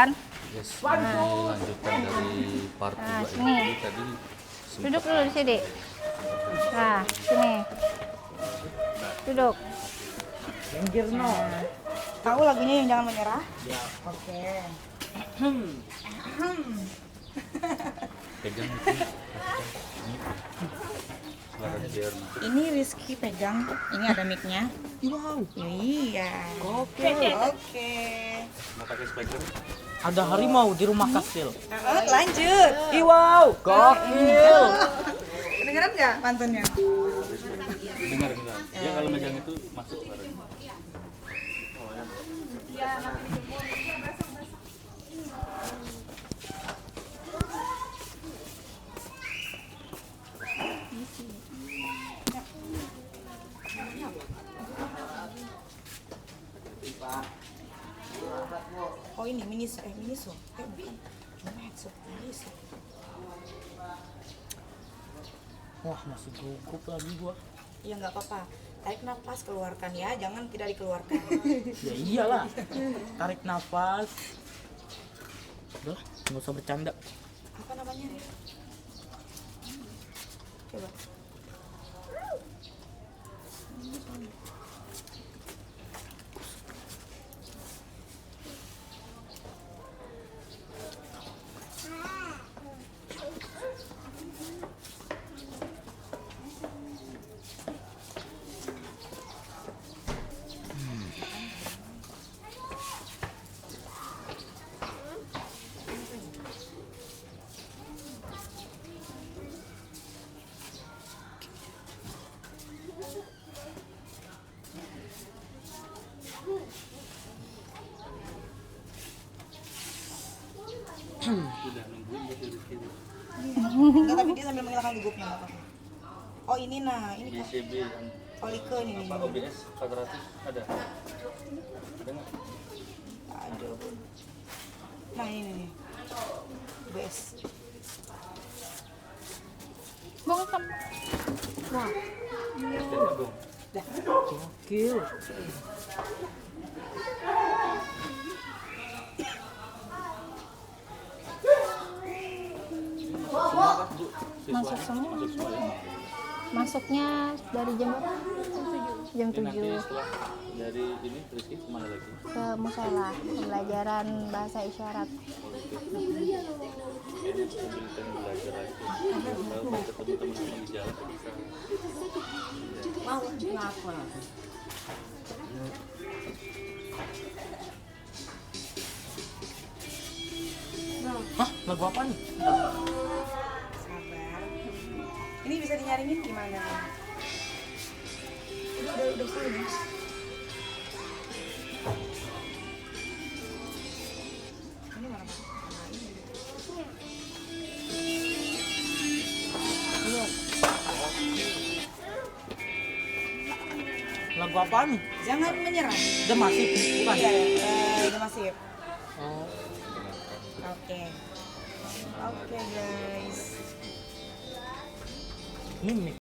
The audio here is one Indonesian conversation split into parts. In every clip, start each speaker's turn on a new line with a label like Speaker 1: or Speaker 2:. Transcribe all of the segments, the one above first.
Speaker 1: kan?
Speaker 2: Yes, ini lanjutan dari part 2
Speaker 1: Nah,
Speaker 2: ya.
Speaker 1: sini.
Speaker 2: Jadi tadi
Speaker 1: Duduk dulu di sini. Nah, sini. Duduk.
Speaker 3: Minggir no.
Speaker 4: Tahu lagunya yang jangan menyerah?
Speaker 3: Ya.
Speaker 4: Oke.
Speaker 2: pegang itu. Suara biar
Speaker 4: Ini Rizky pegang. Ini ada mic-nya.
Speaker 3: Wow.
Speaker 4: Iya.
Speaker 3: Oke.
Speaker 4: Oke.
Speaker 2: mau pakai speaker.
Speaker 3: Ada harimau di rumah kastil.
Speaker 4: Lanjut.
Speaker 3: Wow. Gokil.
Speaker 4: Kedengeran nggak pantunnya?
Speaker 2: Dengar. Dia kalau megang itu masuk suaranya.
Speaker 4: Oh ini miniso, bukan. Headset, miniso.
Speaker 3: Wah, masih gugup lagi gua.
Speaker 4: Ya nggak apa-apa. Tarik nafas, keluarkan ya. Jangan tidak dikeluarkan.
Speaker 3: Ya iyalah. Tarik nafas. Udah, nggak usah bercanda.
Speaker 4: Apa namanya? Coba.
Speaker 2: Udah nungguin dia dari sini.
Speaker 4: Enggak, tapi dia sambil menghilangkan gugupnya nggak apa-apa. Oh ini ini kan
Speaker 2: DCB yang
Speaker 4: Olike ini.
Speaker 2: apa OBS 400 ada? Ada nggak?
Speaker 4: Ada. Nah ini nih. BS.
Speaker 1: Bongkam.
Speaker 4: Wah.
Speaker 2: Ada dong.
Speaker 3: Gokil.
Speaker 1: Masuk semua.
Speaker 2: Masuk semua ya.
Speaker 1: Masuknya dari jam berapa? Jam
Speaker 2: Ini nanti
Speaker 1: 7
Speaker 2: setelah dari ini Rizky kemana lagi?
Speaker 1: ke musola, pembelajaran bahasa isyarat.
Speaker 2: Kayaknya sambil kan belajar lagi. Kalau ketemu teman-teman di jalan bisa.
Speaker 4: Mau kenapa?
Speaker 3: Hah, lagu apa nih?
Speaker 4: Sabar. Ini bisa dinyaringin gimana? Udah full ya. Ini mana?
Speaker 3: Lagu apa nih?
Speaker 4: Jangan menyerah.
Speaker 3: Udah masih, bukan?
Speaker 4: Iya, udah masih.
Speaker 3: Oh.
Speaker 4: Oke. Oke guys.
Speaker 3: Ini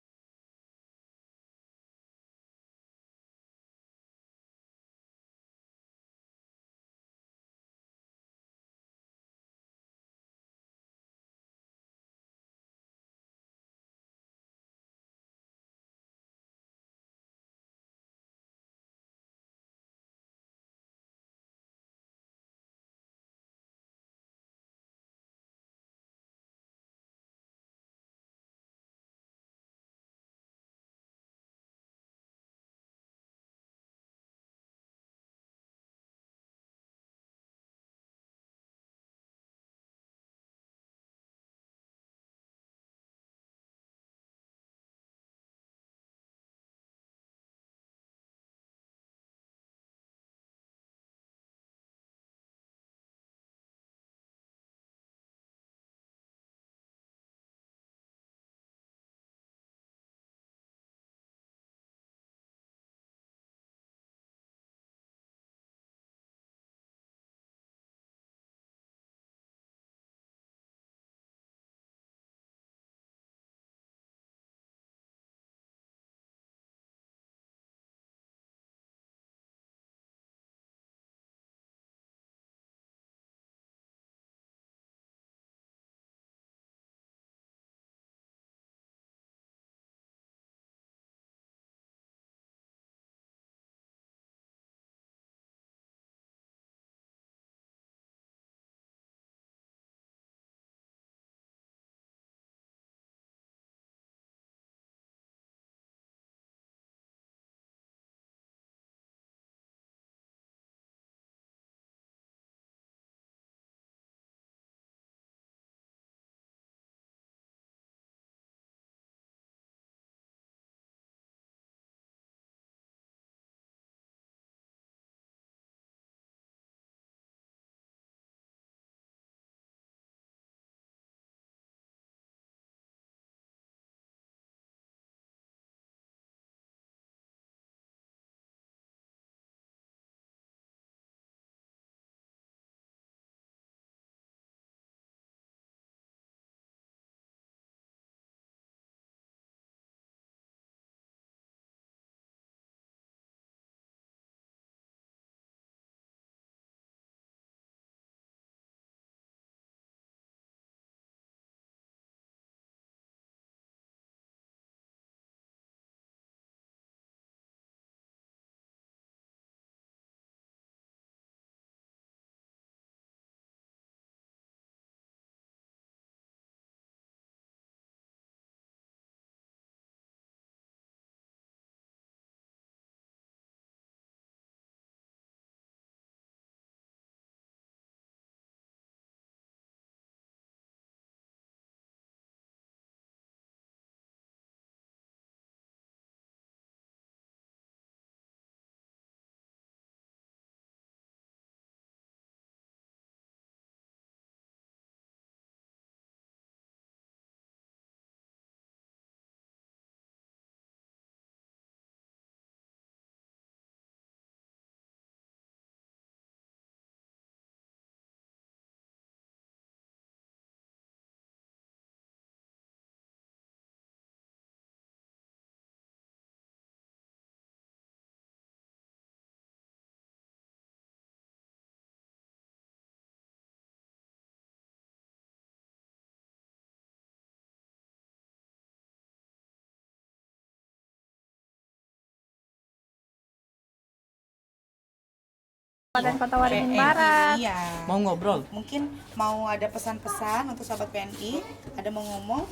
Speaker 1: Dan Kota Waringin Barat.
Speaker 4: Iya.
Speaker 3: Mau ngobrol?
Speaker 4: Mungkin mau ada pesan-pesan untuk sahabat PNI, ada mau ngomong?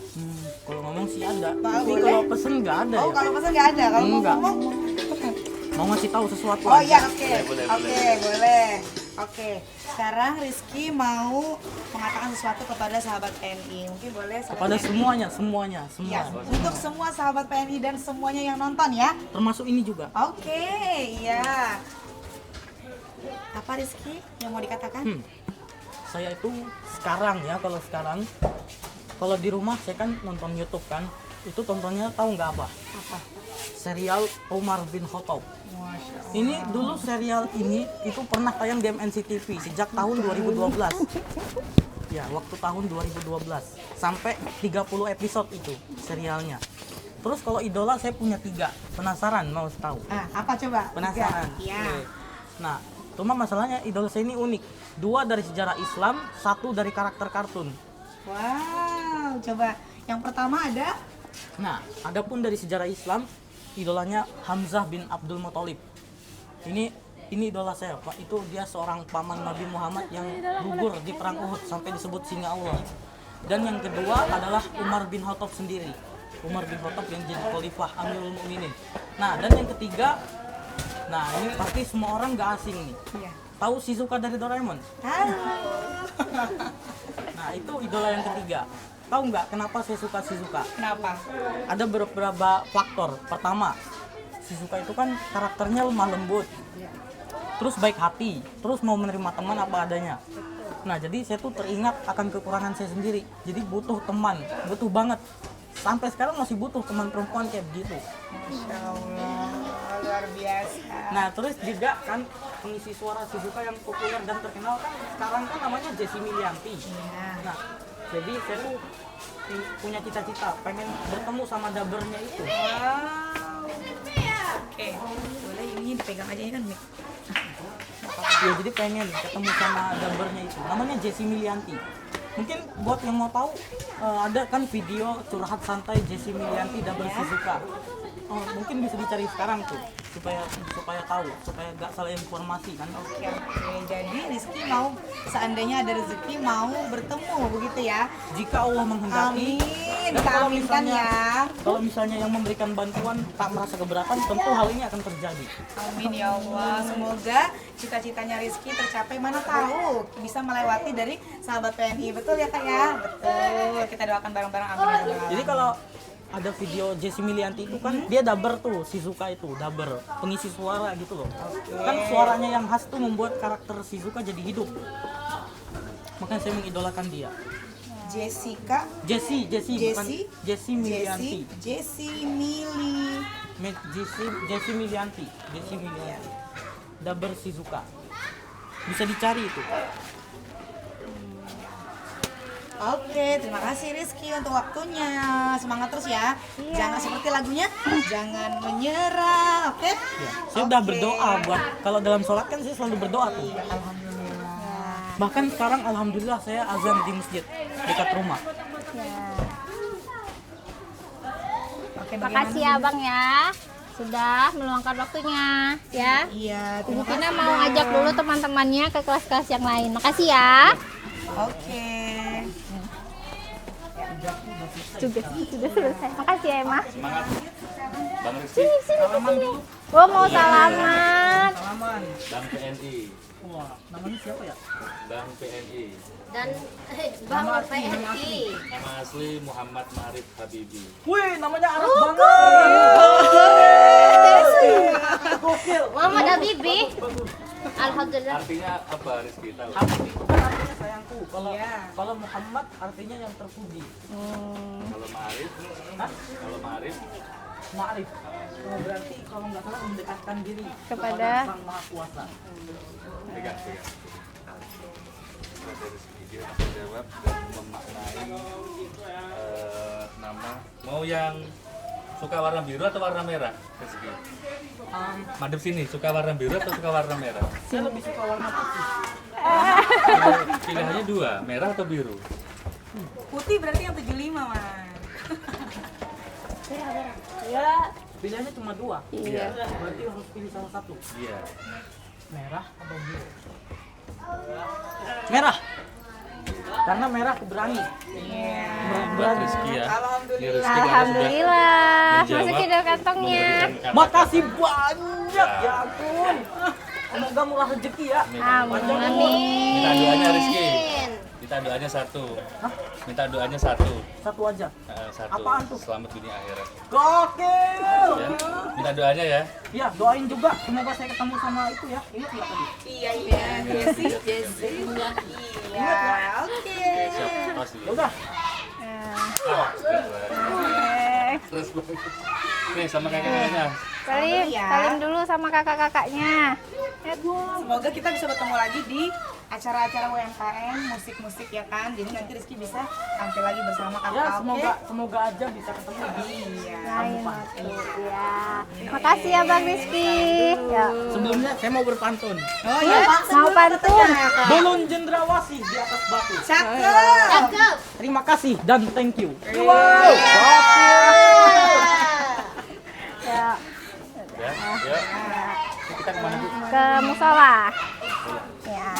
Speaker 3: Kalau ngomong sih ada.
Speaker 4: Pak,
Speaker 3: Tapi
Speaker 4: boleh?
Speaker 3: kalau pesen nggak ada
Speaker 4: Oh,
Speaker 3: ya.
Speaker 4: kalau pesan nggak ada. Kalau mau
Speaker 3: Enggak.
Speaker 4: ngomong?
Speaker 3: Mau ngasih tahu sesuatu
Speaker 4: Oh
Speaker 3: aja.
Speaker 4: iya, oke.
Speaker 2: Boleh,
Speaker 4: Oke, boleh. Oke. Sekarang Rizky mau mengatakan sesuatu kepada sahabat PNI. Mungkin boleh sahabat
Speaker 3: Kepada
Speaker 4: PNI?
Speaker 3: semuanya,
Speaker 4: Ya,
Speaker 3: semua.
Speaker 4: untuk semua sahabat PNI dan semuanya yang nonton ya.
Speaker 3: Termasuk ini juga.
Speaker 4: Oke, iya. Apa Rizky yang mau dikatakan?
Speaker 3: Saya itu sekarang ya, kalau di rumah saya kan nonton YouTube kan, itu tontonnya tahu nggak apa?
Speaker 4: Apa?
Speaker 3: Serial Umar bin Khattab.
Speaker 4: Masya Allah.
Speaker 3: Ini dulu serial ini itu pernah tayang di MNC TV sejak tahun 2012. Ya, waktu tahun 2012 sampai 30 episode itu serialnya. Terus kalau idola saya punya 3. Penasaran mau tahu?
Speaker 4: Apa coba?
Speaker 3: Penasaran?
Speaker 4: Iya.
Speaker 3: Oke. Nah, cuma masalahnya idola saya ini unik. 2 dari sejarah Islam, 1 dari karakter kartun.
Speaker 4: Wow, coba. Yang pertama ada
Speaker 3: Nah, adapun dari sejarah Islam, idolanya Hamzah bin Abdul Muthalib. Ini idola saya, Pak. Itu dia seorang paman Nabi Muhammad yang gugur di perang Uhud sampai disebut singa Allah. Dan yang kedua adalah Umar bin Khattab sendiri. Umar bin Khattab yang jadi khalifah Amirul Mukminin. Nah, dan yang ketiga, nah ini pasti semua orang gak asing nih.
Speaker 4: Iya.
Speaker 3: Tahu Shizuka dari Doraemon?
Speaker 4: Halo.
Speaker 3: Nah, itu idola yang ketiga. Tahu nggak kenapa saya suka Shizuka?
Speaker 4: Kenapa?
Speaker 3: Ada beberapa faktor. Pertama, Shizuka itu kan karakternya lemah lembut, terus baik hati, terus mau menerima teman apa adanya. Nah, jadi saya tuh teringat akan kekurangan saya sendiri. Jadi butuh teman, butuh banget. Sampai sekarang masih butuh teman perempuan kayak begitu.
Speaker 4: Masya Allah, luar biasa.
Speaker 3: Nah, terus juga kan pengisi suara Shizuka yang populer dan terkenal kan sekarang kan namanya Jessie Milyanti. Nah, jadi saya tuh punya cita-cita pengen bertemu sama dabernya itu.
Speaker 4: Wow. Oke, boleh ini dipegang aja ya kan mic.
Speaker 3: Ya, jadi pengen ketemu sama dabernya itu. Namanya Jessie Milyanti. Mungkin buat yang mau tahu ada kan video curhat santai Jessie Milyanti daber Shizuka. Mungkin bisa dicari sekarang tuh supaya tahu, supaya gak salah informasi kan.
Speaker 4: Oke, jadi Rizky mau seandainya ada rezeki mau bertemu begitu ya.
Speaker 3: Jika Allah menghendaki.
Speaker 4: Amin,
Speaker 3: Dan
Speaker 4: kita aminkan ya.
Speaker 3: Kalau misalnya yang memberikan bantuan tak merasa keberatan, tentu hal ini akan terjadi.
Speaker 4: Amin ya Allah. Semoga cita-citanya Rizky tercapai. Mana tahu bisa melewati dari sahabat PNI. Betul ya Kak ya? Betul. Kita doakan bareng-bareng. Amin.
Speaker 3: Jadi kalau ada video Jessie Milyanti itu kan dia daber tuh, Shizuka itu daber, pengisi suara gitu loh. Kan suaranya yang khas tuh membuat karakter Shizuka jadi hidup. Makanya saya mengidolakan dia.
Speaker 4: Jessica,
Speaker 3: Jessie bukan
Speaker 4: Jessie?
Speaker 3: Jessie Milyanti.
Speaker 4: Jessie Mili.
Speaker 3: Jessie Milyanti. Daber Shizuka. Bisa dicari itu.
Speaker 4: Oke, terima kasih Rizky untuk waktunya. Semangat terus ya. Jangan seperti lagunya, jangan menyerah. Oke?
Speaker 3: Ya, saya udah berdoa buat kalau dalam sholat kan saya selalu berdoa tuh.
Speaker 4: Alhamdulillah.
Speaker 3: Bahkan sekarang alhamdulillah saya azan di masjid dekat rumah.
Speaker 1: Ya.
Speaker 4: Oke,
Speaker 1: Makasih ya Bang ya. Sudah meluangkan waktunya ya.
Speaker 4: Iya,
Speaker 1: Ibu
Speaker 4: terima
Speaker 1: Pina
Speaker 4: kasih.
Speaker 1: mau ngajak dulu teman-temannya ke kelas-kelas yang lain. Makasih ya.
Speaker 4: Oke.
Speaker 1: Sudah selesai. Makasih ya Emma.
Speaker 2: Semangat Bang Rizky,
Speaker 3: Salaman dulu.
Speaker 1: Gua mau salaman.
Speaker 3: Salaman.
Speaker 2: Bang PNI,
Speaker 3: Wah, namanya siapa ya?
Speaker 2: Bang PNI.
Speaker 5: Dan Bang PNI.
Speaker 2: Nama asli Muhammad Marif Habibi.
Speaker 3: Wih, namanya Arab banget. Gokil.
Speaker 5: Muhammad Habibi. Alhamdulillah.
Speaker 2: Artinya apa Rizky tahu?
Speaker 3: Habib itu kan artinya sayangku.
Speaker 4: Iya.
Speaker 3: Kalau Muhammad artinya yang terpuji.
Speaker 2: Kalau Marif, kalau Marif,
Speaker 3: Ma'rif. Berarti kalau nggak salah mendekatkan diri
Speaker 1: Kepada
Speaker 3: Sang Maha Kuasa.
Speaker 2: pegang. Ada Rizky dia akan jawab dan memaknai nama. Mau yang suka warna biru atau warna merah? Rizky. Madep sini, suka warna biru atau suka warna merah?
Speaker 3: Saya lebih suka warna putih.
Speaker 2: Pilihannya 2, merah atau biru?
Speaker 4: Putih berarti yang 75, Mas.
Speaker 3: Ya, pilihannya cuma 2.
Speaker 2: Iya.
Speaker 3: Berarti harus pilih salah satu.
Speaker 2: Iya.
Speaker 3: Merah atau biru? Merah. Karena merah aku berani.
Speaker 2: Buat Rizky ya. Ini Rizky karena sudah
Speaker 1: Alhamdulillah.
Speaker 2: menjawab,
Speaker 1: Masukin ke kantongnya.
Speaker 2: memberikan kata-kata.
Speaker 3: Makasih banyak ya ampun. Semoga murah rezeki ya.
Speaker 1: Amin.
Speaker 2: Minta doanya Rizky. Minta doanya satu. Minta doanya satu.
Speaker 3: Satu aja.
Speaker 2: Satu.
Speaker 3: Apaan tuh?
Speaker 2: Selamat dunia akhirat.
Speaker 3: Gokil.
Speaker 2: Ya. Minta doanya ya.
Speaker 3: Ya, doain juga semoga saya ketemu sama itu ya. Ingat nggak tadi?
Speaker 4: Iya, Jesse. Iya, oke.
Speaker 2: Oke, siap. Pasti.
Speaker 3: Ya udah.
Speaker 2: Terus nih sama kakaknya.
Speaker 1: Salim,
Speaker 4: ya.
Speaker 1: salim dulu sama kakak-kakaknya.
Speaker 4: Semoga kita bisa bertemu lagi di acara-acara UMKM, musik-musik ya kan. Jadi nanti Rizky bisa tampil lagi bersama kakak.
Speaker 3: Ya,
Speaker 4: oke?
Speaker 3: semoga aja bisa ketemu di
Speaker 4: Iya.
Speaker 1: Lain waktu. Ya. Makasih ya Bang Rizky. Ya.
Speaker 3: Sebelumnya saya mau berpantun.
Speaker 4: Oh iya,
Speaker 1: Mau pantun.
Speaker 3: Belum jendrawasih di atas batu.
Speaker 4: Cakep.
Speaker 5: Cakep.
Speaker 3: Terima kasih dan thank you.
Speaker 1: Ya.
Speaker 2: Ya. Ya. Ini kita kemana Bu?
Speaker 1: Ke musola. Ya.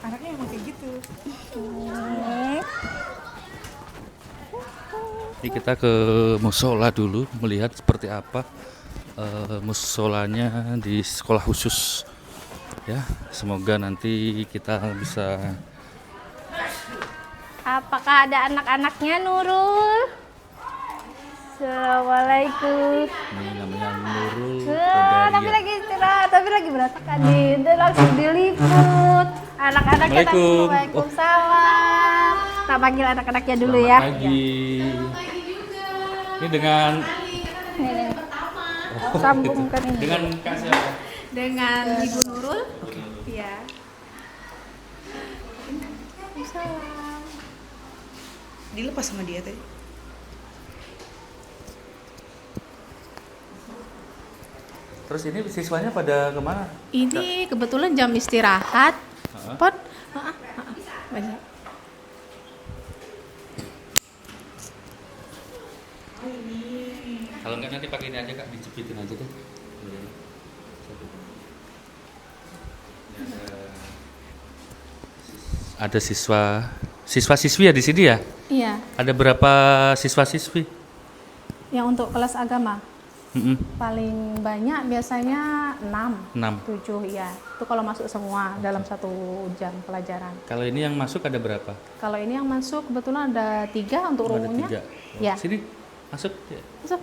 Speaker 4: Anaknya emang kayak gitu.
Speaker 2: Ini kita ke musola dulu melihat seperti apa musolanya di sekolah khusus ya. Semoga nanti kita bisa.
Speaker 1: Apakah ada anak-anaknya Nurul? Assalamualaikum.
Speaker 2: Ini namanya Nurul
Speaker 1: Tapi
Speaker 2: Kodaria.
Speaker 1: lagi istirahat, tapi lagi berantakan nih. Udah langsung diliput. Anak-anaknya tadi.
Speaker 2: Assalamualaikum.
Speaker 1: Waalaikumsalam. Kita panggil anak-anaknya dulu
Speaker 2: Selamat
Speaker 1: ya.
Speaker 2: pagi. Ini dengan
Speaker 1: Nih. Sambungkan ini.
Speaker 2: dengan Kak siapa?
Speaker 6: Dengan Ibu Nurul. Iya.
Speaker 4: Dilepas sama dia tadi.
Speaker 2: Terus ini siswanya pada kemana?
Speaker 6: Ini kebetulan jam istirahat. Pot. Banyak.
Speaker 2: Kalau enggak nanti pakai ini aja Kak, dicepitin aja deh. Ada siswa-siswi ya di sini ya?
Speaker 6: Iya.
Speaker 2: Ada berapa siswa-siswi?
Speaker 6: Yang untuk kelas agama
Speaker 2: Mm-mm.
Speaker 6: paling banyak biasanya 6,
Speaker 2: 6.
Speaker 6: 7 ya. Itu kalau masuk semua dalam 1 jam pelajaran.
Speaker 2: Kalau ini yang masuk ada berapa?
Speaker 6: Kalau ini yang masuk kebetulan ada 3 untuk
Speaker 2: Oh, ada
Speaker 6: rumusnya.
Speaker 2: 3.
Speaker 6: Ya.
Speaker 2: Sini masuk.
Speaker 6: Masuk.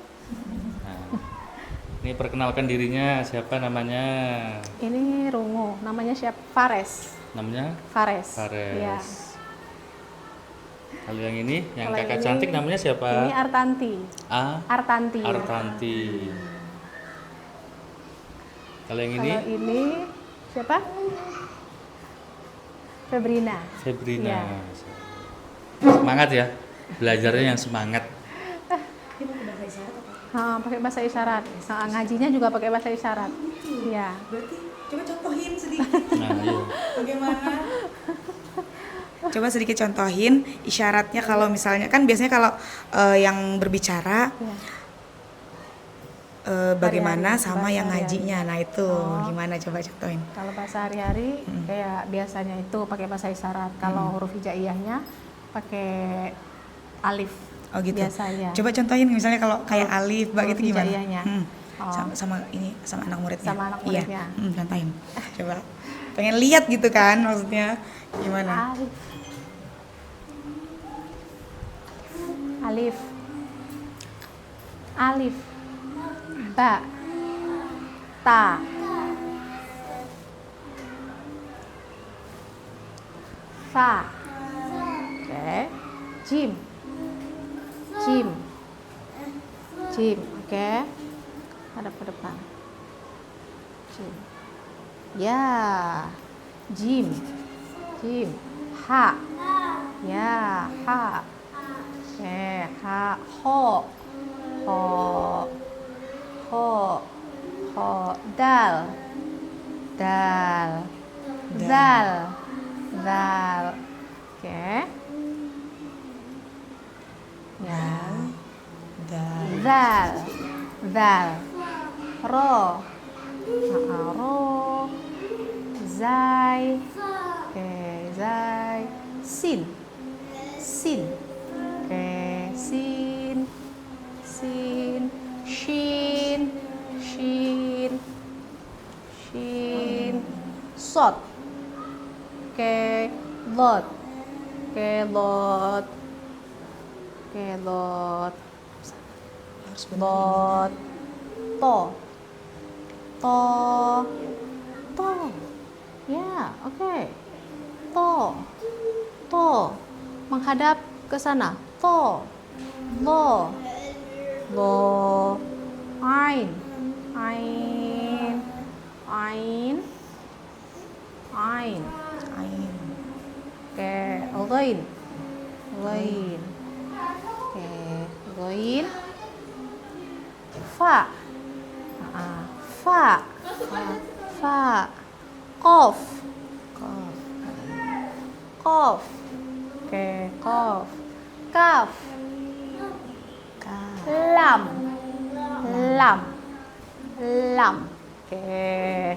Speaker 2: Nah, ini perkenalkan dirinya, siapa namanya?
Speaker 6: Ini rungu, namanya siapa? Fares.
Speaker 2: Namanya
Speaker 6: Fares.
Speaker 2: Fares.
Speaker 6: Iya.
Speaker 2: Kalau yang ini, yang
Speaker 6: Kalau
Speaker 2: kakak
Speaker 6: ini-
Speaker 2: cantik namanya siapa?
Speaker 6: Ini Artanti. Artanti.
Speaker 2: Artanti. Kalau yang ini
Speaker 6: Kalau ini siapa? Febrina.
Speaker 2: Febrina.
Speaker 6: Iya.
Speaker 2: Semangat ya, belajarnya yang semangat.
Speaker 6: Pakai bahasa isyarat. Ngajinya juga pakai bahasa isyarat. Iya.
Speaker 4: Berarti coba contohin sedikit.
Speaker 2: Nah, iya.
Speaker 4: Bagaimana? Coba sedikit contohin isyaratnya kalau misalnya kan biasanya kalau yang berbicara
Speaker 6: Iya.
Speaker 4: bagaimana
Speaker 6: Hari-hari,
Speaker 4: sama
Speaker 6: bahasa
Speaker 4: yang
Speaker 6: hari-hari.
Speaker 4: ngajinya. Nah itu
Speaker 6: Oh.
Speaker 4: gimana coba contohin.
Speaker 6: Kalau bahasa hari-hari kayak biasanya itu pakai bahasa isyarat. Kalau huruf hijaiyahnya pakai alif.
Speaker 4: Oh gitu.
Speaker 6: Biasanya.
Speaker 4: Coba contohin misalnya kalau kayak alif, ba
Speaker 6: huruf
Speaker 4: gitu gimana?
Speaker 6: hijaiyahnya. Oh.
Speaker 4: Sama ini sama anak muridnya.
Speaker 6: Sama anak muridnya.
Speaker 4: Iya. Contohin. Coba. Pengen lihat gitu kan maksudnya gimana?
Speaker 6: Alif. Alif. Alif. Ba. Ta. Fa. Oke. Jim. Jim. Jim. Oke. Hadap ke depan. Jim. Ya. Jim. Jim. Ha. Ya. Ha. Oke. Ha. Ho. Ho. Ho. Ho. Dal. Dal. Zal. Zal. Oke. Ya.
Speaker 4: Dan
Speaker 6: Zal. Zal. ro. Ro. Zai. Oke, zai. Sin. Oke, sin. Shin. Sot. Oke, lot. Lot. To. Ya, oke. To. Menghadap ke sana. To. Lo. Ain. Oke, ghain. Oke, ghain. Fa. Qaf. Oke, qaf. Kaf. Lam. Oke,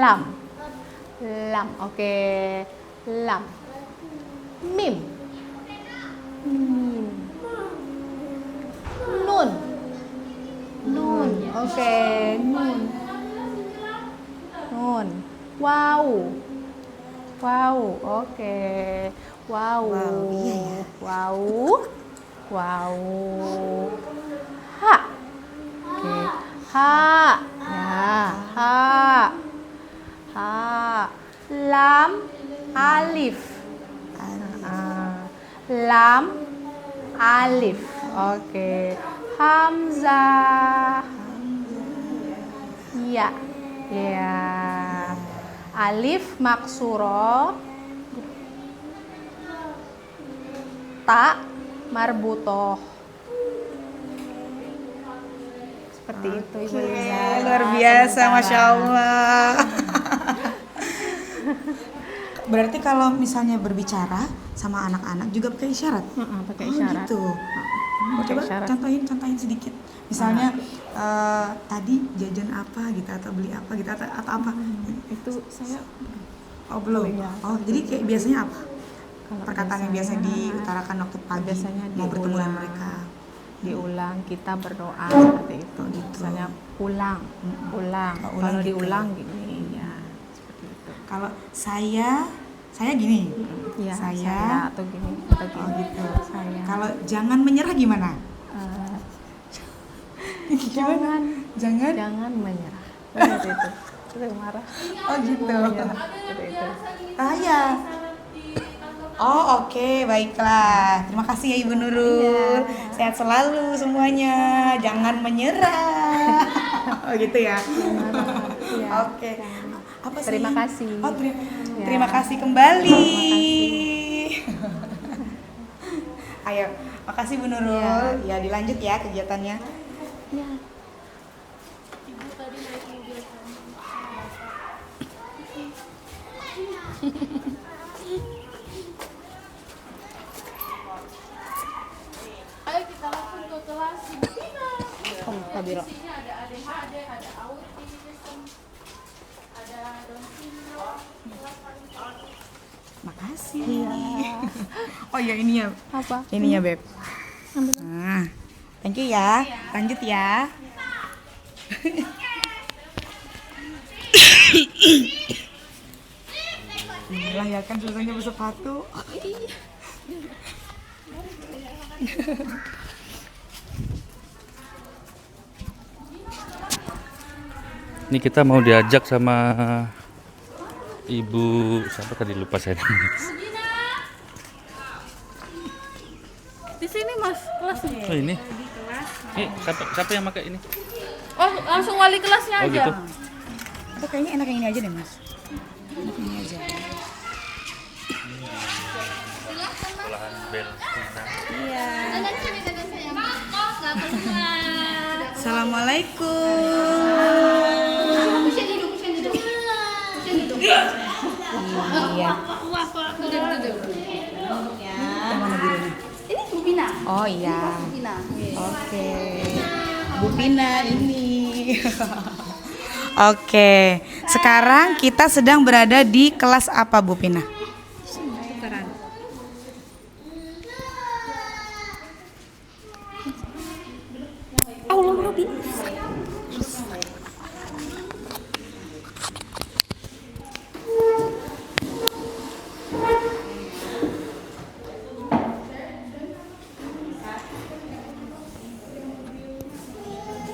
Speaker 6: lam. Oke, lam. Mim. Nun. Oke, nun. Wow. Oke. Wow.
Speaker 4: Iya ya.
Speaker 6: Wow. Ha. Oke. Ha. Ya, ha. Lam. Alif. Lam. Alif. Oke. Hamzah. Ya. Alif maksuro. Ta marbutoh. Seperti itu Ibu Liza.
Speaker 4: Luar biasa, Masya Allah. Berarti kalau misalnya berbicara sama anak-anak juga pakai isyarat?
Speaker 6: Pakai isyarat.
Speaker 4: Gitu. Coba
Speaker 6: isyarat.
Speaker 4: contohin sedikit. Misalnya tadi jajan apa gitu, atau beli apa gitu, atau apa?
Speaker 6: Itu saya
Speaker 4: belum.
Speaker 6: iya.
Speaker 4: Jadi kayak biasanya apa?
Speaker 6: Kalau
Speaker 4: Perkataan yang biasa diutarakan waktu pagi
Speaker 6: biasanya
Speaker 4: mau bertemu dengan
Speaker 6: diulang.
Speaker 4: mereka.
Speaker 6: Diulang, kita berdoa seperti itu.
Speaker 4: Gitu.
Speaker 6: Misalnya ulang.
Speaker 4: Ulang
Speaker 6: Kalau
Speaker 4: gitu.
Speaker 6: diulang gini ya, seperti itu.
Speaker 4: Kalau saya gini.
Speaker 6: Ya,
Speaker 4: Saya.
Speaker 6: atau gini atau gini.
Speaker 4: Oh gitu.
Speaker 6: Saya.
Speaker 4: Kalau jangan menyerah gimana?
Speaker 6: Jangan menyerah. Seperti itu. Itu marah.
Speaker 4: Oh gitu.
Speaker 6: Seperti itu.
Speaker 4: Saya. Oh oke, baiklah. Terima kasih ya Ibu Nurul. Sehat selalu semuanya. Jangan menyerah. Oh gitu ya.
Speaker 6: Iya.
Speaker 4: Oke. Apa sih?
Speaker 6: Terima kasih.
Speaker 4: Oh,
Speaker 6: Ya.
Speaker 4: terima kasih kembali. Ayo, makasih Bu Nurul. Ya, dilanjut ya kegiatannya.
Speaker 6: Ya.
Speaker 5: Ayo kita langsung ke kelas.
Speaker 6: Kabiro.
Speaker 5: Di sini ada ADHD, ada autism, ada Down syndrome.
Speaker 4: Makasih. Oh ya ini ya.
Speaker 6: Apa?
Speaker 4: Ini ya, Beb. Nah, thank you ya. Lanjut ya. Inilah ya kan susahnya bersepatu.
Speaker 2: Ini kita mau diajak sama Ibu siapa tadi lupa saya.
Speaker 1: Di sini Mas kelasnya.
Speaker 2: Oh ini. Ini siapa yang pakai ini?
Speaker 1: Oh, langsung wali kelasnya
Speaker 2: Oh
Speaker 1: aja.
Speaker 2: gitu.
Speaker 4: Atau kayaknya enak yang ini aja deh, Mas. Enak yang ini aja.
Speaker 2: Sekolahan Bel.
Speaker 4: Assalamualaikum.
Speaker 5: Bisa duduk.
Speaker 4: Iya. Yang mana birunya?
Speaker 5: Ini Bu Pina.
Speaker 4: Oh iya.
Speaker 5: Bu Pina.
Speaker 4: Oke. Bu Pina ini. Oke, sekarang kita sedang berada di kelas apa Bu Pina?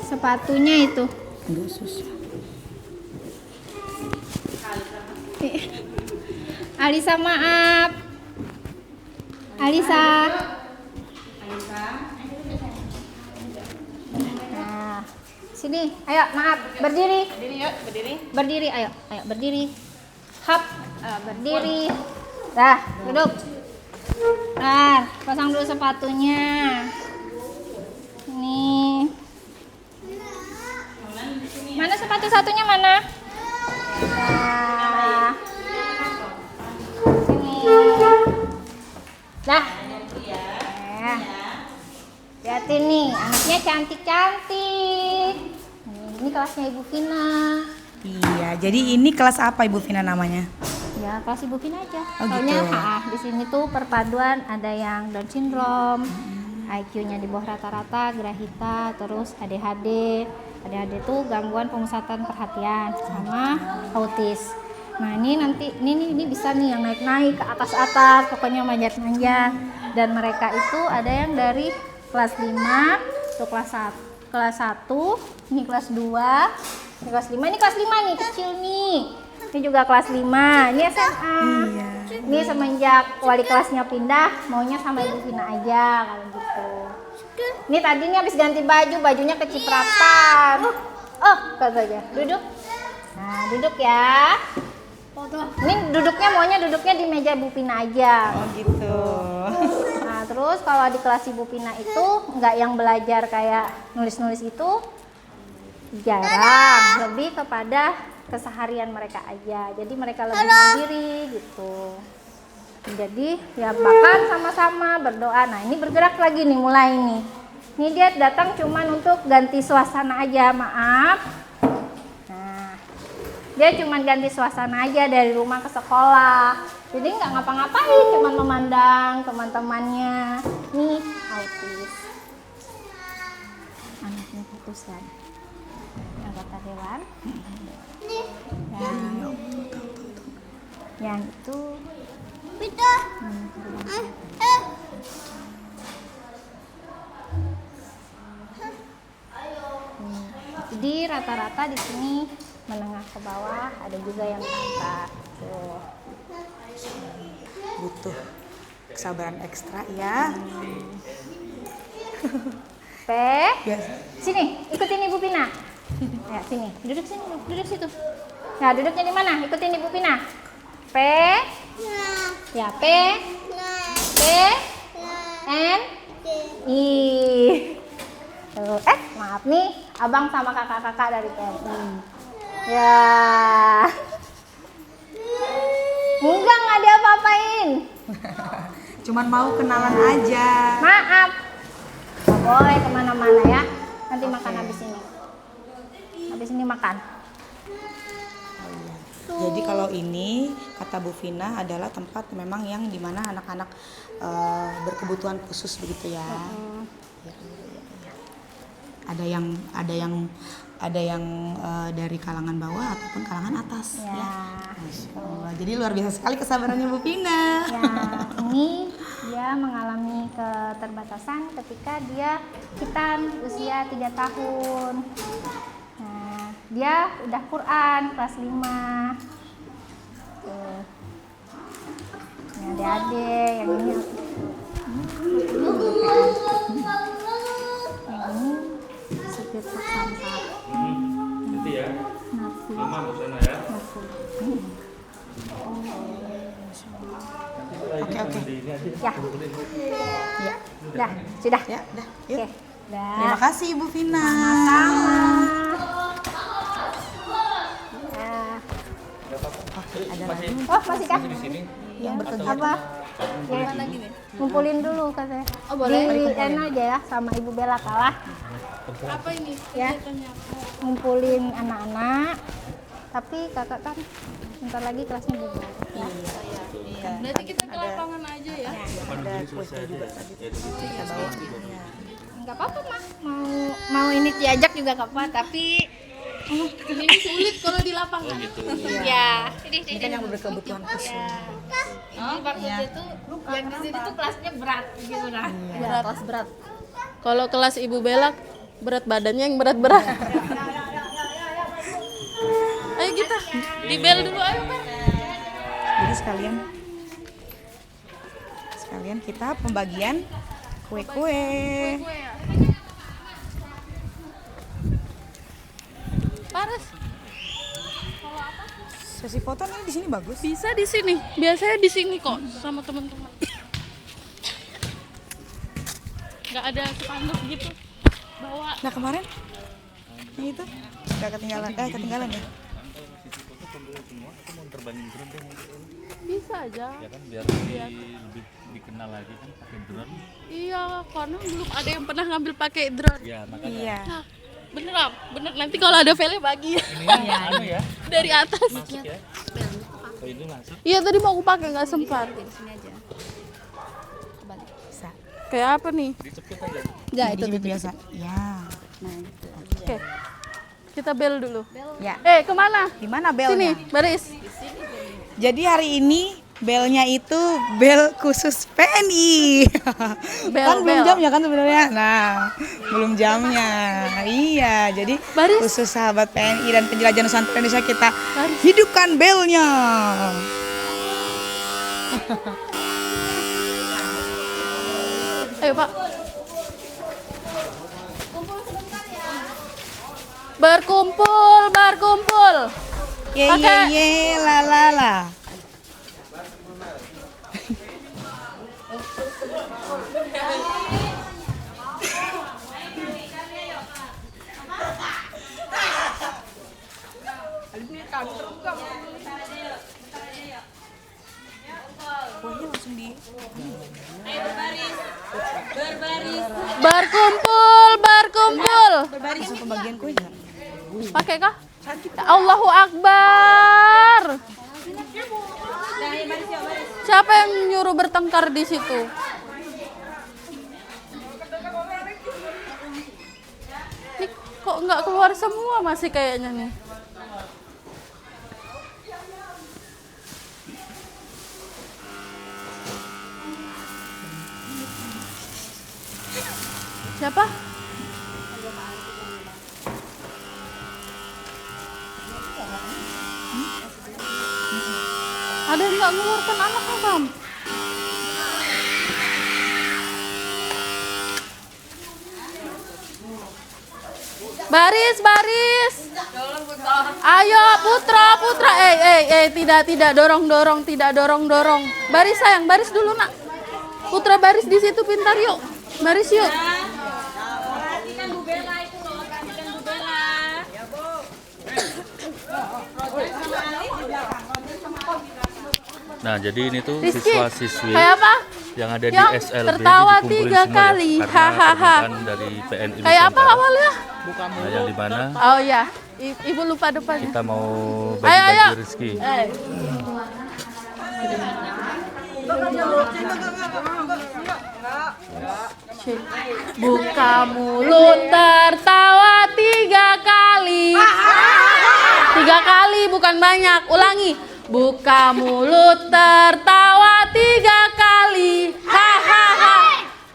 Speaker 1: Sepatunya itu.
Speaker 4: Enggak susah.
Speaker 1: Alisa maaf. Alisa. Nah, sini, ayo maaf, berdiri.
Speaker 6: Berdiri yuk, berdiri.
Speaker 1: Berdiri, ayo, berdiri. Hap, berdiri. Dah, duduk. Nah, pasang dulu sepatunya. Nih. Mana sepatu satunya mana? Nah. Sini. Dah. Lihatin nih, anaknya cantik-cantik. Ini kelasnya Ibu Vina.
Speaker 4: Iya, jadi ini kelas apa Ibu Vina namanya?
Speaker 1: Ya, kelas Ibu Vina aja.
Speaker 4: Oh,
Speaker 1: Soalnya
Speaker 4: gitu.
Speaker 1: di sini tuh perpaduan ada yang Down syndrome, IQ-nya di bawah rata-rata, Grahita, terus ADHD. ADHD tuh gangguan pemusatan perhatian sama autis. Nah, ini bisa nih yang naik-naik ke atas-atas, pokoknya manjat-manjat. Dan mereka itu ada yang dari kelas 5, tuh kelas 1, ini kelas 2, ini kelas 5, ini kelas 5 nih, kecil nih. Ini juga kelas 5, ini SMA.
Speaker 4: Iya.
Speaker 1: Ini semenjak wali kelasnya pindah, maunya sama Ibu Vina aja, kalau gitu. Ini tadi nih habis ganti baju, bajunya kecipratan. Oh, katanya. Duduk. Nah, duduk ya. Ini duduknya di meja Ibu Vina aja.
Speaker 4: Oh gitu.
Speaker 1: Nah, terus kalau di kelas Ibu Pina itu nggak yang belajar kayak nulis-nulis itu jarang, lebih kepada keseharian mereka aja. Jadi mereka lebih mandiri gitu. Jadi ya makan sama-sama, berdoa. Nah, ini bergerak lagi nih, mulai nih. Ini dia datang cuman untuk ganti suasana aja, maaf. Nah, dia cuman ganti suasana aja dari rumah ke sekolah. Jadi nggak ngapa-ngapain, cuman memandang teman-temannya. Nih, autis. Anaknya putusan. Anggota dewan. Yang itu jadi rata-rata di sini menengah ke bawah, ada juga yang ke atas. Tuh.
Speaker 4: Butuh kesabaran ekstra ya.
Speaker 1: Ya. Sini, ikutin Ibu Pina. Ya, sini. Duduk sini, duduk situ. Nah, duduknya di mana? Ikutin Ibu Pina. P. Ya, P. P. N. I. Tuh, maaf nih, Abang sama kakak-kakak dari PMI. Ya. Enggak diapa-apain.
Speaker 4: Cuman mau kenalan aja.
Speaker 1: Maaf. Nggak boleh kemana-mana ya. Nanti makan habis ini. Habis ini makan.
Speaker 4: Jadi kalau ini kata Bu Vina adalah tempat memang yang dimana anak-anak berkebutuhan khusus begitu ya. Ada yang dari kalangan bawah ataupun kalangan atas ya. Masya Allah. Jadi luar biasa sekali kesabarannya Bu Vina.
Speaker 1: Ya, ini dia mengalami keterbatasan ketika dia hitam usia 3 tahun. Nah, dia udah Quran kelas 5. Tuh. Ini adik-adik, yang ini supir truk sampah.
Speaker 2: Nanti ya.
Speaker 1: Nafi.
Speaker 2: Mama di sana ya.
Speaker 1: Nafi.
Speaker 4: Oke.
Speaker 1: Ya. Ya. Dah, sudah.
Speaker 4: Ya, dah. Yuk.
Speaker 1: Oke. Dah.
Speaker 4: Terima kasih Ibu Vina.
Speaker 1: Sama. Ya.
Speaker 2: Nggak apa-apa.
Speaker 4: Oke, ada lagi
Speaker 1: Oh, masih kah?
Speaker 2: Di sini.
Speaker 1: Ya, apa? Ya, ngumpulin dulu katanya. Oh, boleh. Di aja ya sama Ibu Bella kalah.
Speaker 5: Apa ini?
Speaker 1: Ya. Ngumpulin anak-anak. Tapi kakak kan bentar lagi kelasnya bubar. Ya.
Speaker 5: Berarti kita ke lapangan aja ya.
Speaker 4: ada kuesnya juga tadi. Kita bawa. Iya.
Speaker 1: Enggak apa-apa, Mah. Mau ini diajak juga enggak apa, tapi
Speaker 5: Ini sulit kalau di lapangan.
Speaker 1: ya,
Speaker 4: Ini kan yang berkebutuhan khusus.
Speaker 1: ini maksudnya tuh yang di sini tuh kelasnya berat gitu nah.
Speaker 5: Berat. Kelas berat. Kalau kelas Ibu Bella berat badannya yang berat-berat. Ayo kita di bel dulu ayo Ber.
Speaker 4: Jadi sekalian kita pembagian kue-kue.
Speaker 5: Paras.
Speaker 4: Sesi foto nih di sini bagus.
Speaker 5: Bisa di sini. Biasanya di sini kok sama teman-teman. Nggak ada spanduk gitu. Bawa.
Speaker 4: Nah kemarin yang itu nggak ketinggalan ya.
Speaker 2: Aku mau terbangin drone deh.
Speaker 5: Bisa aja.
Speaker 2: Ya kan biar lebih dikenal lagi kan pakai drone.
Speaker 5: Iya, karena belum ada yang pernah ngambil pakai drone.
Speaker 2: Ya makanya
Speaker 4: Iya.
Speaker 5: Nah, bener nanti kalau ada vele bagi
Speaker 2: ini anu ya
Speaker 5: dari atas.
Speaker 2: masuk ya. Oh ini masuk.
Speaker 5: Iya tadi mau aku pakai nggak sempat.
Speaker 4: Bisa.
Speaker 5: Kayak apa nih?
Speaker 2: Dicepit aja.
Speaker 5: Ya itu
Speaker 4: Dijepit biasa. Ya.
Speaker 5: Oke. Kita bel dulu.
Speaker 4: Ya.
Speaker 5: Kemana?
Speaker 4: Di mana
Speaker 5: Sini,
Speaker 4: belnya?
Speaker 5: baris.
Speaker 4: Jadi hari ini belnya itu bel khusus PNI. Kan belum jamnya kan sebenarnya. Nah, belum jamnya. Iya, jadi
Speaker 5: Baris.
Speaker 4: khusus sahabat PNI dan penjelajah Nusantara Indonesia kita hidupkan belnya.
Speaker 5: Ayo Pak. Berkumpul.
Speaker 4: Ye ye ye la la la. Kuahnya langsung di
Speaker 5: Berkumpul.
Speaker 4: langsung pembagian kuenya.
Speaker 5: Pakai kah? Allahu Akbar. Siapa yang nyuruh bertengkar di situ? Nih, kok nggak keluar semua masih kayaknya nih. Siapa? Ada yang nggak ngeluarkan anaknya, Bang? Baris. Ayo, Putra. Tidak dorong. Baris sayang, baris dulu nak. Putra baris di situ pintar yuk. Baris yuk.
Speaker 2: Nah jadi ini tuh
Speaker 5: Rizky,
Speaker 2: siswa-siswi
Speaker 5: kayak apa?
Speaker 2: yang ada di
Speaker 5: Yang
Speaker 2: SLB
Speaker 5: tertawa
Speaker 2: dikumpulin
Speaker 5: 3
Speaker 2: semua
Speaker 5: kali.
Speaker 2: ya, karena
Speaker 5: Hahaha.
Speaker 2: pernikahan dari PNI
Speaker 5: Kayak apa
Speaker 2: Nusantara.
Speaker 5: awalnya?
Speaker 2: Nah yang di mana
Speaker 5: Oh ya, Ibu lupa depannya.
Speaker 2: kita mau
Speaker 5: Ayo.
Speaker 2: bagi-bagi rezeki.
Speaker 5: Buka mulut tertawa 3 kali. 3 kali bukan banyak. Ulangi. Buka mulut tertawa 3 kali. Hahaha.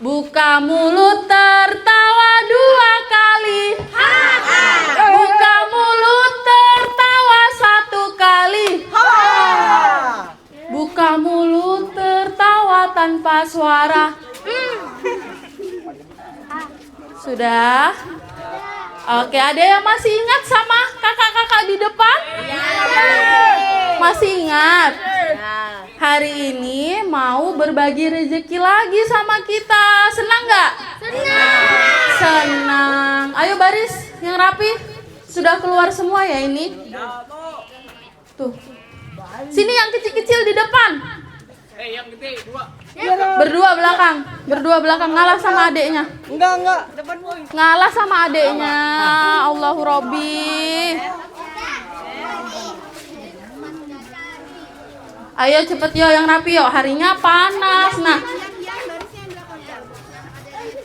Speaker 5: Buka mulut tertawa 2 kali. Buka mulut tertawa 1 kali. Buka mulut tertawa tanpa suara. Sudah? Oke, ada yang masih ingat sama kakak-kakak di depan? Masih ingat? Hari ini mau berbagi rezeki lagi sama kita. Senang nggak? Senang. Ayo baris yang rapi. Sudah keluar semua ya ini? Tuh. Sini yang kecil-kecil di depan. Yang gede dua. Berdua belakang ngalah sama adeknya.
Speaker 4: Enggak.
Speaker 5: Ngalah sama adeknya. Allahu Robbi. Ayo cepet yo yang rapi yo. Harinya panas. Nah.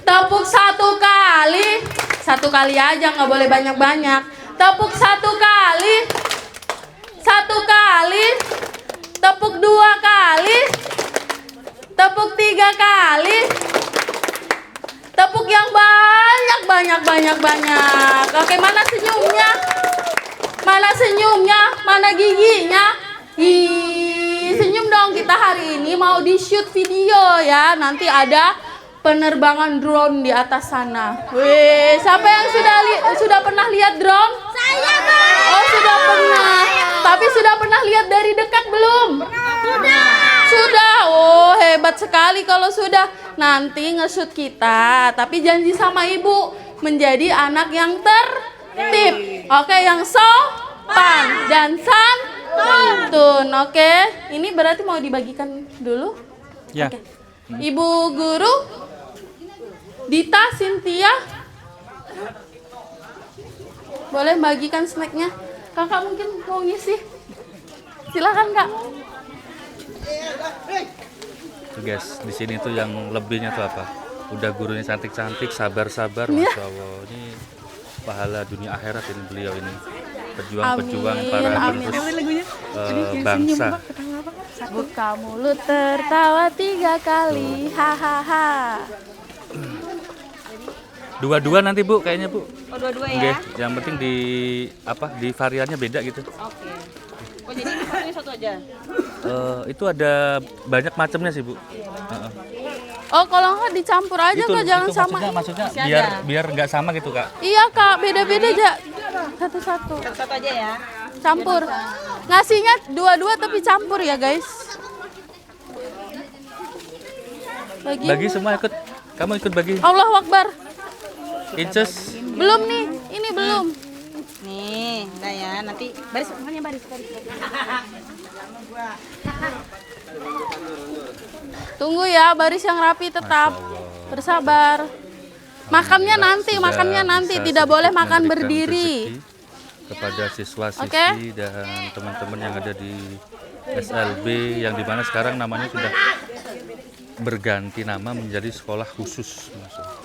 Speaker 5: Tepuk 1 kali. 1 kali aja, nggak boleh banyak-banyak. Tepuk 1 kali. 1 kali. Tepuk 2 kali. Tepuk 3 kali. Tepuk yang banyak. Oke, mana senyumnya? Mana senyumnya? Mana giginya? Senyum dong, kita hari ini mau di shoot video ya. Nanti ada penerbangan drone di atas sana. Wih, siapa yang sudah pernah lihat drone? Saya, Bang. Oh, sudah pernah. Tapi sudah pernah lihat dari dekat belum? Sudah. Oh, hebat sekali kalau sudah. Nanti nge-shoot kita, tapi janji sama ibu menjadi anak yang tertib. Oke, yang sopan dan santun. Oke, ini berarti mau dibagikan dulu?
Speaker 2: Ya.
Speaker 5: Oke. Ibu guru Dita, Cynthia, boleh bagikan snacknya? Kakak mungkin mau ngisi? Silakan kak.
Speaker 2: Tuh guys, di sini tuh yang lebihnya tuh apa? Udah gurunya cantik-cantik, sabar-sabar, masya Allah. Ini pahala dunia akhirat ini beliau ini. Pejuang-pejuang para penerus bangsa.
Speaker 5: Buka mulut tertawa 3 kali, hahaha.
Speaker 7: Dua-dua nanti Bu kayaknya Bu.
Speaker 8: Oh, dua-dua
Speaker 7: Oke,
Speaker 8: ya?
Speaker 7: yang penting di di variannya beda gitu.
Speaker 8: Oke. Oh, jadi ini satu aja?
Speaker 7: Itu ada banyak macamnya sih Bu. Heeh.
Speaker 5: Oh, kalau nggak dicampur aja kak, jangan sama.
Speaker 7: Maksudnya
Speaker 8: Masih
Speaker 7: biar
Speaker 8: ada.
Speaker 7: biar nggak sama gitu Kak.
Speaker 5: Iya kak, beda-beda aja. Satu-satu.
Speaker 8: Satu aja ya?
Speaker 5: Campur. Ngasihnya dua-dua tapi campur ya guys.
Speaker 7: Bagi semua ikut. Kamu ikut bagi.
Speaker 5: Allahu Akbar.
Speaker 7: Inces.
Speaker 5: Belum nih, ini belum.
Speaker 8: Nih, udah ya. Nanti baris, makanya baris.
Speaker 5: Tunggu ya, baris yang rapi tetap. Bersabar. Makannya nanti,
Speaker 7: Sudah
Speaker 5: tidak
Speaker 7: bisa
Speaker 5: boleh
Speaker 7: sedikit
Speaker 5: makan
Speaker 7: memberikan
Speaker 5: berdiri.
Speaker 7: rezeki kepada siswa-siswi
Speaker 5: Oke.
Speaker 7: dan teman-teman yang ada di SLB yang dimana sekarang namanya sudah berganti nama menjadi sekolah khusus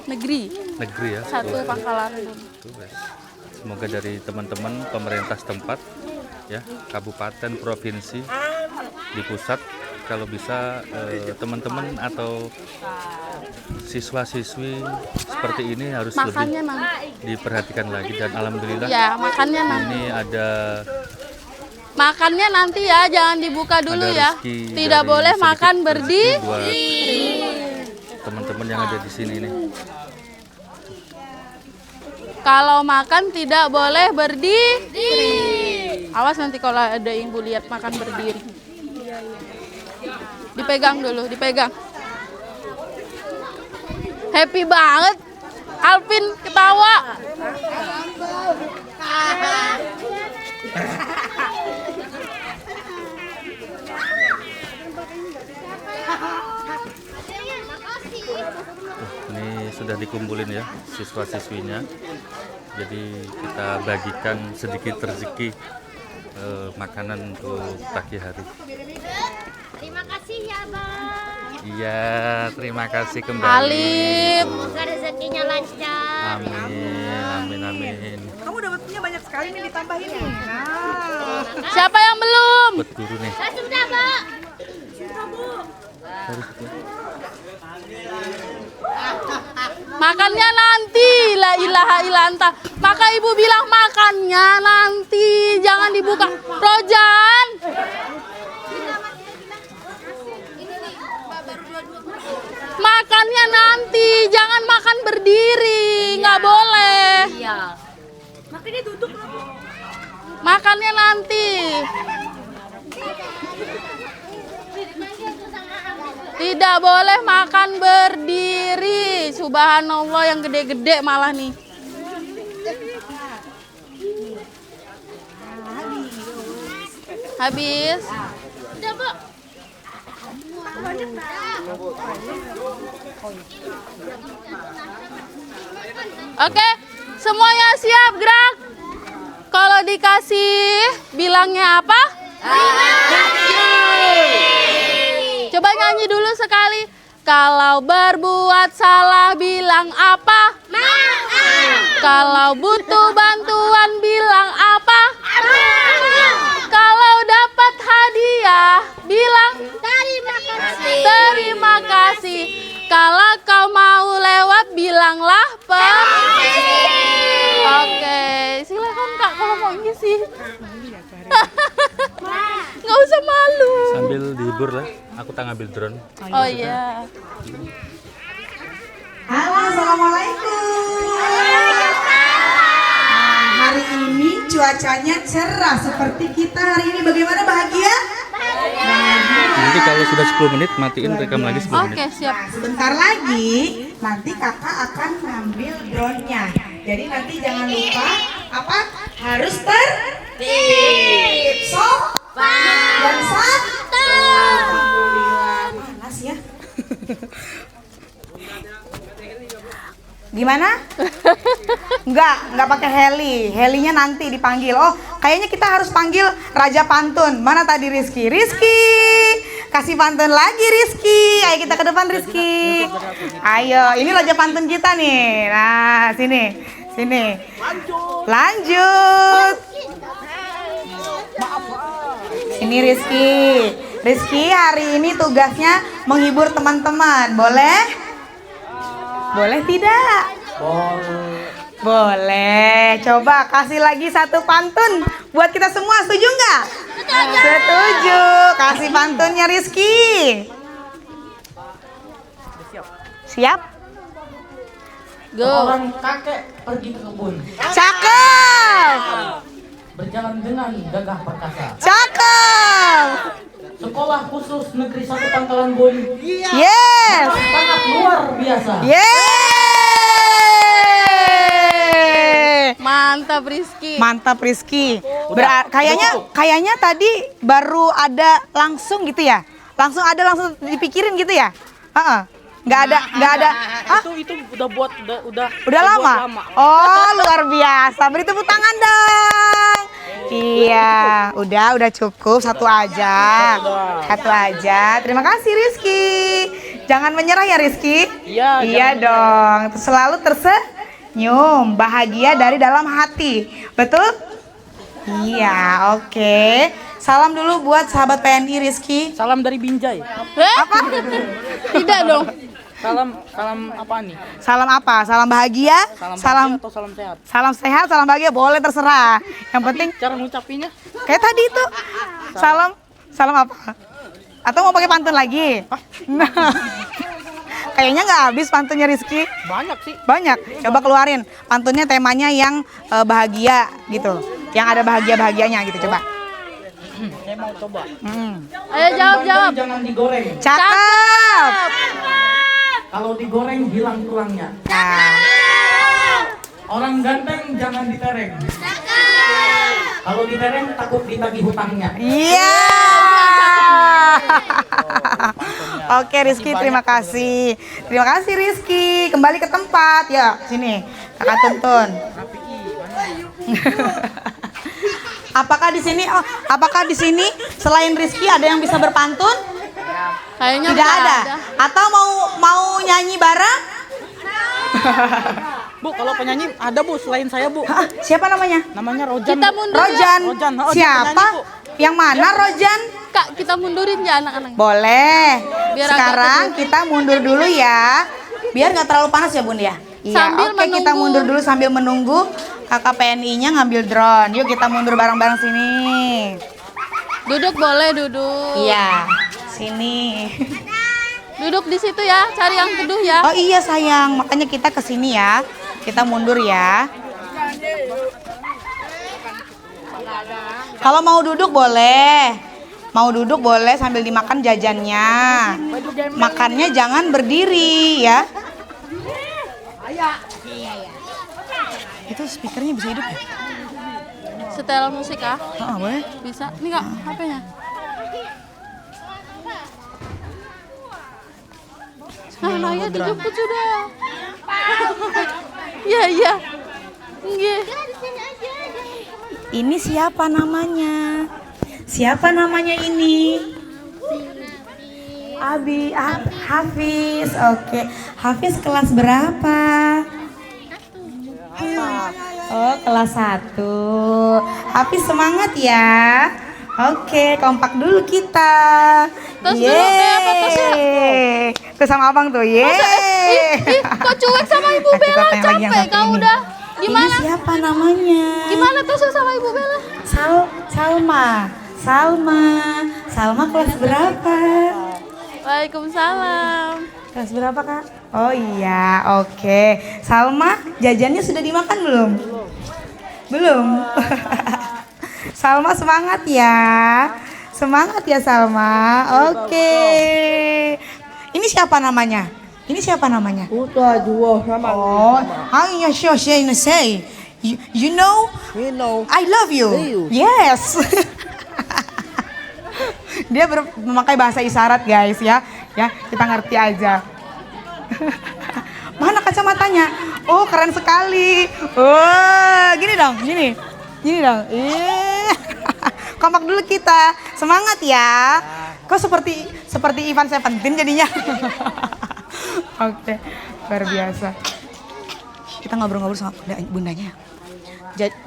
Speaker 5: Negeri.
Speaker 7: negeri ya.
Speaker 5: Satu Pangkalan.
Speaker 7: Tuh, guys. Semoga dari teman-teman pemerintah setempat ya, kabupaten, provinsi, di pusat kalau bisa teman-teman atau siswa-siswi seperti ini harus
Speaker 5: Makannya
Speaker 7: lebih
Speaker 5: nanti.
Speaker 7: diperhatikan lagi dan alhamdulillah
Speaker 5: Ya, makannya nanti.
Speaker 7: ini ada
Speaker 5: Makannya nanti ya, jangan dibuka dulu
Speaker 7: ada
Speaker 5: ya.
Speaker 7: rezeki
Speaker 5: Tidak
Speaker 7: dari
Speaker 5: boleh
Speaker 7: sedikit
Speaker 5: makan
Speaker 7: rezeki
Speaker 5: berdiri.
Speaker 7: buat teman-teman yang ada di sini ini.
Speaker 5: Kalau makan tidak boleh berdiri. Awas nanti kalau ada ibu lihat makan berdiri. Dipegang dulu, dipegang. Happy banget. Alvin ketawa.
Speaker 7: Ini sudah dikumpulin ya siswa-siswinya. Jadi kita bagikan sedikit rezeki makanan untuk pagi hari.
Speaker 9: Terima kasih ya Bang.
Speaker 7: Iya, terima kasih kembali.
Speaker 5: Alif.
Speaker 9: Semoga rezekinya lancar.
Speaker 7: Amin.
Speaker 4: Kamu dapatnya banyak sekali nih ditambahin nih. Nah,
Speaker 5: Siapa yang belum?
Speaker 7: Buat guru nih.
Speaker 9: Sudah, Mbak.
Speaker 5: Makannya nanti, la ilaha illa anta. Maka ibu bilang makannya nanti, jangan dibuka. Rojan. Makannya nanti, jangan makan berdiri, nggak boleh.
Speaker 9: Iya. Makanya duduk.
Speaker 5: Makannya nanti. Tidak boleh makan berdiri. Subhanallah, yang gede-gede malah nih. Habis. Oke, semuanya siap gerak. Kalau dikasih bilangnya apa? Coba nyanyi dulu sekali. Kalau berbuat salah bilang apa? Kalau butuh bantuan bilang apa? Kalau dapat hadiah bilang terima kasih. Kalau kau mau lewat bilanglah permisi. Oke, silakan Kak kalau mau ngisi. Nggak usah malu.
Speaker 2: Sambil dihibur lah, aku tak ngambil drone.
Speaker 5: Oh iya.
Speaker 4: Halo, assalamualaikum. Nah, hari ini cuacanya cerah seperti kita hari ini. Bagaimana, bahagia?
Speaker 2: Nanti kalau sudah 10 menit matiin rekam lagi 10 menit.
Speaker 5: Oke, siap.
Speaker 4: Nah, sebentar lagi nanti kakak akan ngambil drone-nya. Jadi nanti jangan lupa apa? Harus tertib, sopan, dan santun. Alhamdulillah, panas ya. Gimana? Enggak pakai heli. Helinya nanti dipanggil. Oh, kayaknya kita harus panggil Raja Pantun. Mana tadi Rizky? Rizky, kasih pantun lagi Rizky. Ayo kita ke depan Rizky. Ayo, ini Raja Pantun kita nih. Nah, sini. Lanjut. Ini Rizky. Rizky hari ini tugasnya menghibur teman-teman. Boleh? Boleh tidak? Boleh. Coba kasih lagi satu pantun buat kita semua. Setuju nggak? Setuju. Kasih pantunnya Rizky. Siap?
Speaker 5: Go.
Speaker 3: Seorang kakek pergi ke kebun,
Speaker 4: Cakep.
Speaker 3: berjalan dengan gagah perkasa.
Speaker 4: Cakep.
Speaker 3: Sekolah khusus negeri 1 Pangkalan Bun
Speaker 4: Yes.
Speaker 3: sangat luar biasa.
Speaker 4: Yeay.
Speaker 5: Mantap Rizky.
Speaker 4: Mantap Rizky. Kayaknya tadi baru ada langsung gitu ya? Langsung dipikirin gitu ya? Nggak ada. Hah?
Speaker 3: Itu udah
Speaker 4: Lama? Oh, luar biasa. Beri tepuk tangan dong. Iya, udah cukup satu aja. Terima kasih Rizky. Jangan menyerah ya Rizky. Iya dong. Selalu tersenyum, bahagia dari dalam hati. Betul? Iya, oke. Salam dulu buat sahabat PNI Rizky.
Speaker 3: Salam dari Binjai.
Speaker 4: Apa?
Speaker 5: Tidak dong.
Speaker 3: Salam apa nih?
Speaker 4: Salam apa? Salam bahagia?
Speaker 3: Salam atau salam sehat?
Speaker 4: Salam sehat, salam bahagia, boleh terserah. Yang penting
Speaker 3: Cara ngucapinnya?
Speaker 4: kayak tadi itu. Salam apa? Atau mau pakai pantun lagi? Nah, kayaknya nggak habis pantunnya Rizky.
Speaker 3: Banyak sih.
Speaker 4: Banyak. Coba keluarin pantunnya, temanya yang bahagia gitu. Yang ada bahagia-bahagianya gitu, coba.
Speaker 3: Saya mau coba.
Speaker 5: Ayo jawab.
Speaker 3: Jangan digoreng.
Speaker 4: Cakep.
Speaker 3: Kalau digoreng hilang tulangnya.
Speaker 4: Nah,
Speaker 3: Orang ganteng jangan ditereng. Kalau ditereng takut ditagih hutangnya.
Speaker 4: iya. Oke Rizky, terima kasih. Terima kasih Rizky. Kembali ke tempat ya. Sini, kakak tuntun. Apakah di sini selain Rizky ada yang bisa berpantun?
Speaker 5: Kayaknya
Speaker 4: Tidak ada. Atau mau nyanyi bareng?
Speaker 3: Bu, kalau penyanyi ada Bu selain saya Bu.
Speaker 4: Hah, siapa namanya?
Speaker 3: Namanya Rojan.
Speaker 5: Kita mundur ya.
Speaker 4: Rojan.
Speaker 3: Rojan. Oh, dia
Speaker 4: Siapa?
Speaker 3: penyanyi, Bu.
Speaker 4: Yang mana Rojan?
Speaker 5: Kak, kita mundurin ya anak-anak.
Speaker 4: Boleh.
Speaker 5: Biar
Speaker 4: Sekarang
Speaker 5: agak
Speaker 4: kita mundur dulu ya. Biar nggak terlalu panas ya Bun ya. Iya,
Speaker 5: Sambil
Speaker 4: oke kita
Speaker 5: menunggu.
Speaker 4: mundur dulu sambil menunggu kakak PNI-nya ngambil drone. Yuk kita mundur bareng-bareng sini.
Speaker 5: Duduk boleh duduk.
Speaker 4: Iya, sini.
Speaker 5: Duduk di situ ya, cari yang teduh ya.
Speaker 4: Oh iya sayang, makanya kita ke sini ya. Kita mundur ya. Kalau mau duduk boleh. Mau duduk boleh sambil dimakan jajannya. Makannya jangan berdiri ya. Itu speakernya bisa hidup ya?
Speaker 5: Setel musik ah.
Speaker 4: Boleh.
Speaker 5: Bisa. Ini Kak, HP-nya. Anaknya dijemput sudah. Iya, iya. Nggih.
Speaker 4: Ini siapa namanya? Siapa namanya ini? Hafiz. Oke. Hafiz kelas berapa? Oh, kelas 1. Hafiz semangat ya. Oke, kompak dulu kita.
Speaker 5: Tos dulu, kayak apa tosnya?
Speaker 4: Tuh sama abang tuh,
Speaker 5: Kok cuek sama Ibu Bella? Capek kau udah. Gimana?
Speaker 4: Ini siapa namanya?
Speaker 5: Gimana tosnya sama Ibu Bella?
Speaker 4: Salma kelas berapa?
Speaker 5: Waalaikumsalam.
Speaker 4: Kelas berapa, Kak? Oh iya, oke. Salma, jajannya sudah dimakan belum? Belum. Salma semangat ya. Semangat ya Salma. Oke. Ini siapa namanya? Oh, hanya say. You know? I love you. Yes. Dia memakai bahasa isyarat guys ya. Ya, kita ngerti aja. Mana kacamatanya? Oh, keren sekali. Oh, gini dong. Kompak dulu kita. Semangat ya. Kok seperti Ivan Seventeen jadinya. Oke, luar biasa. Kita ngobrol-ngobrol sama bundanya.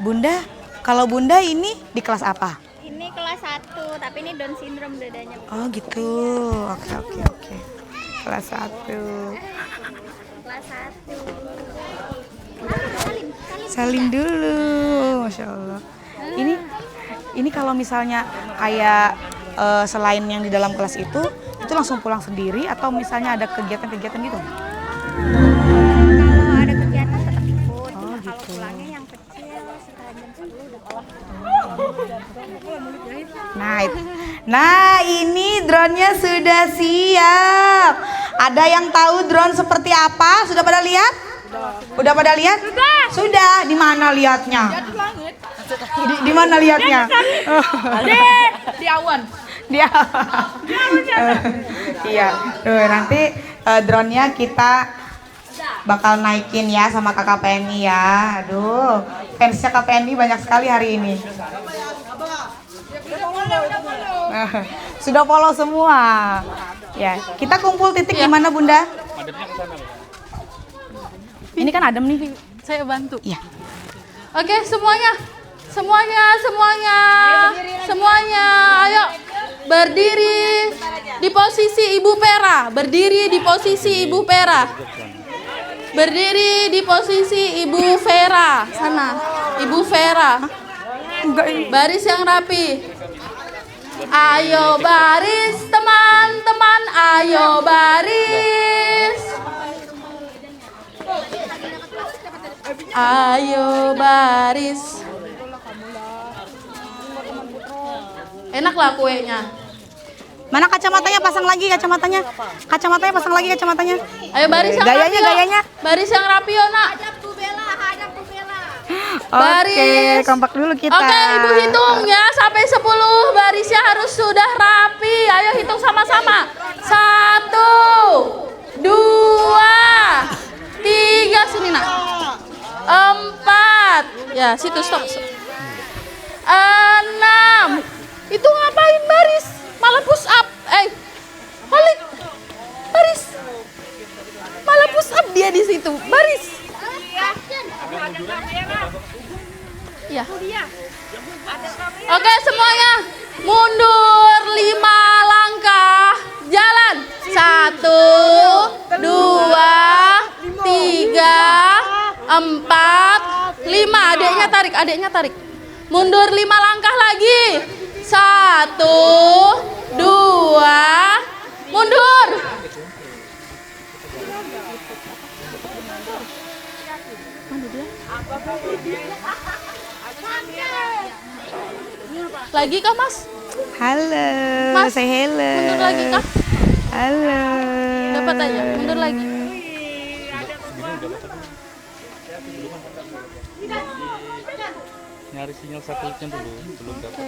Speaker 4: Bunda, kalau Bunda ini di kelas apa?
Speaker 9: Ini kelas 1, tapi ini Down syndrome bedanya.
Speaker 4: Oh gitu. Oke. Kelas 1.
Speaker 9: Kelas 1.
Speaker 4: Salim dulu. Masya Allah. Ini kalau misalnya kayak selain yang di dalam kelas itu langsung pulang sendiri atau misalnya ada kegiatan-kegiatan gitu?
Speaker 9: Kalau ada kegiatan tetap ikut.
Speaker 4: Oh,
Speaker 9: Kalau
Speaker 4: gitu.
Speaker 9: pulangnya yang kecil setelah jam 10 udah pulang.
Speaker 4: Nah, ini drone-nya sudah siap. Ada yang tahu drone seperti apa? Sudah pada lihat? Udah pada lihat? Sudah. Di mana lihatnya? Di mana lihatnya?
Speaker 6: Di awan.
Speaker 4: Dia. Iya. Tuh, nanti drone-nya kita bakal naikin ya sama kakak PNI ya. Aduh, fansnya kakak PNI banyak sekali hari ini. Sudah follow semua. Ya, kita kumpul titik di mana Bunda? Ini kan adem nih.
Speaker 5: Saya bantu.
Speaker 4: Iya.
Speaker 5: Oke, semuanya. Ayo berdiri di posisi Ibu Pera. Berdiri di posisi Ibu Vera. Sana. Ibu Vera. Baris yang rapi. Ayo baris teman-teman. Ayo baris. Enak lah kuenya.
Speaker 4: Mana kacamatanya? Pasang lagi kacamatanya.
Speaker 5: Ayo baris yang rapi.
Speaker 4: Gayanya.
Speaker 5: Baris yang rapi yo, Nak.
Speaker 9: Hadap Bu Bella.
Speaker 5: Baris.
Speaker 4: Oke, kompak dulu kita.
Speaker 5: Oke, Ibu hitung ya sampai 10. Barisnya harus sudah rapi. Ayo hitung sama-sama. 1, 2, 3 sini, Nak. 4. Ya, situ stop. 6. Itu ngapain baris? Malah push up. Balik. Baris. Malah push up dia di situ. Baris. Ya. Oke, semuanya mundur 5 langkah. Jalan. 1, 2, 3, 4, 5. Adeknya tarik. Mundur 5 langkah lagi. 1, 2, mundur. Mana dia? Lagi kah, Mas?
Speaker 4: Halo.
Speaker 5: Mas,
Speaker 4: say hello.
Speaker 5: mundur lagi kah?
Speaker 4: Halo.
Speaker 5: Dapat aja, mundur lagi.
Speaker 2: Nyari sinyal satelitnya dulu, belum dapat.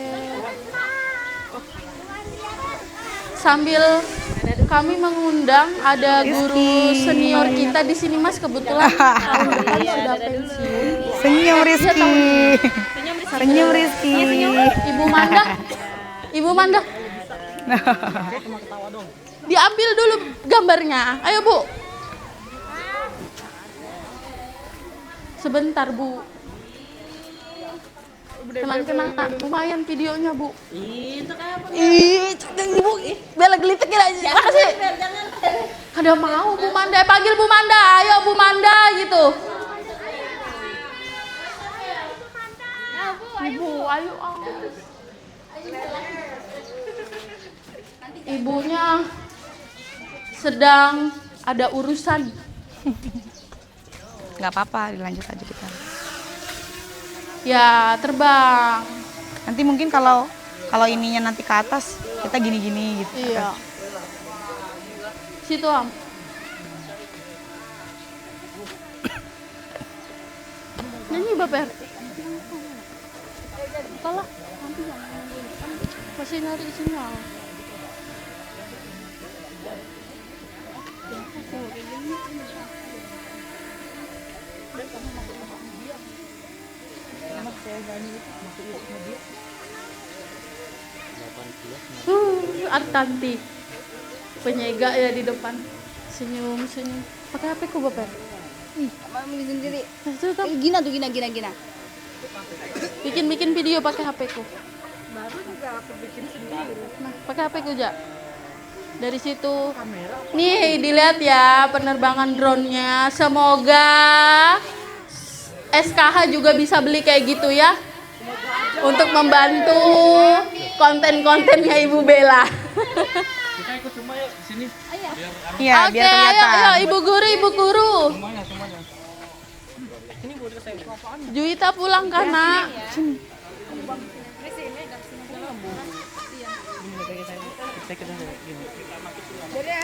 Speaker 5: Sambil kami mengundang ada guru senior kita di sini Mas, kebetulan tahun depan sudah pensiun.
Speaker 4: Senyum Rizky. Senyum Rizky.
Speaker 5: Ibu Manda. Ibu Manda. Diambil dulu gambarnya. Ayo Bu. Sebentar Bu. Kenang-kenang lumayan videonya Bu. Jangan Bu. Bela gelitikin aja. Makasih. Kada mau Bu Manda. Panggil Bu Manda. Ayo Bu Manda gitu. Ibu, ayo. Ibunya sedang ada urusan.
Speaker 4: Nggak apa-apa, dilanjut aja kita.
Speaker 5: Ya, terbang.
Speaker 4: Nanti mungkin kalau ininya nanti ke atas, kita gini-gini gitu.
Speaker 5: Iya. Situ Am. Nyanyi Baper. Kalah. Nanti masih nyari sinyal. Artanti penyega ya di depan, senyum. Pakai HP ku Bapak.
Speaker 8: sendiri.
Speaker 5: Tuh.
Speaker 8: Gina.
Speaker 5: Bikin video pakai HP ku.
Speaker 8: Baru juga aku bikin sendiri.
Speaker 5: Nah, pakai HP ku aja. Dari situ. Nih, dilihat ya penerbangan drone-nya. Semoga SKH juga bisa beli kayak gitu ya. Untuk membantu konten-kontennya Ibu Bella.
Speaker 2: Kita ikut semua ya di sini.
Speaker 4: Iya,
Speaker 5: Oke,
Speaker 4: biar kelihatan.
Speaker 5: ayo Ibu Guru.
Speaker 2: Semuanya.
Speaker 5: Juwita pulang kan, Nak? Sini.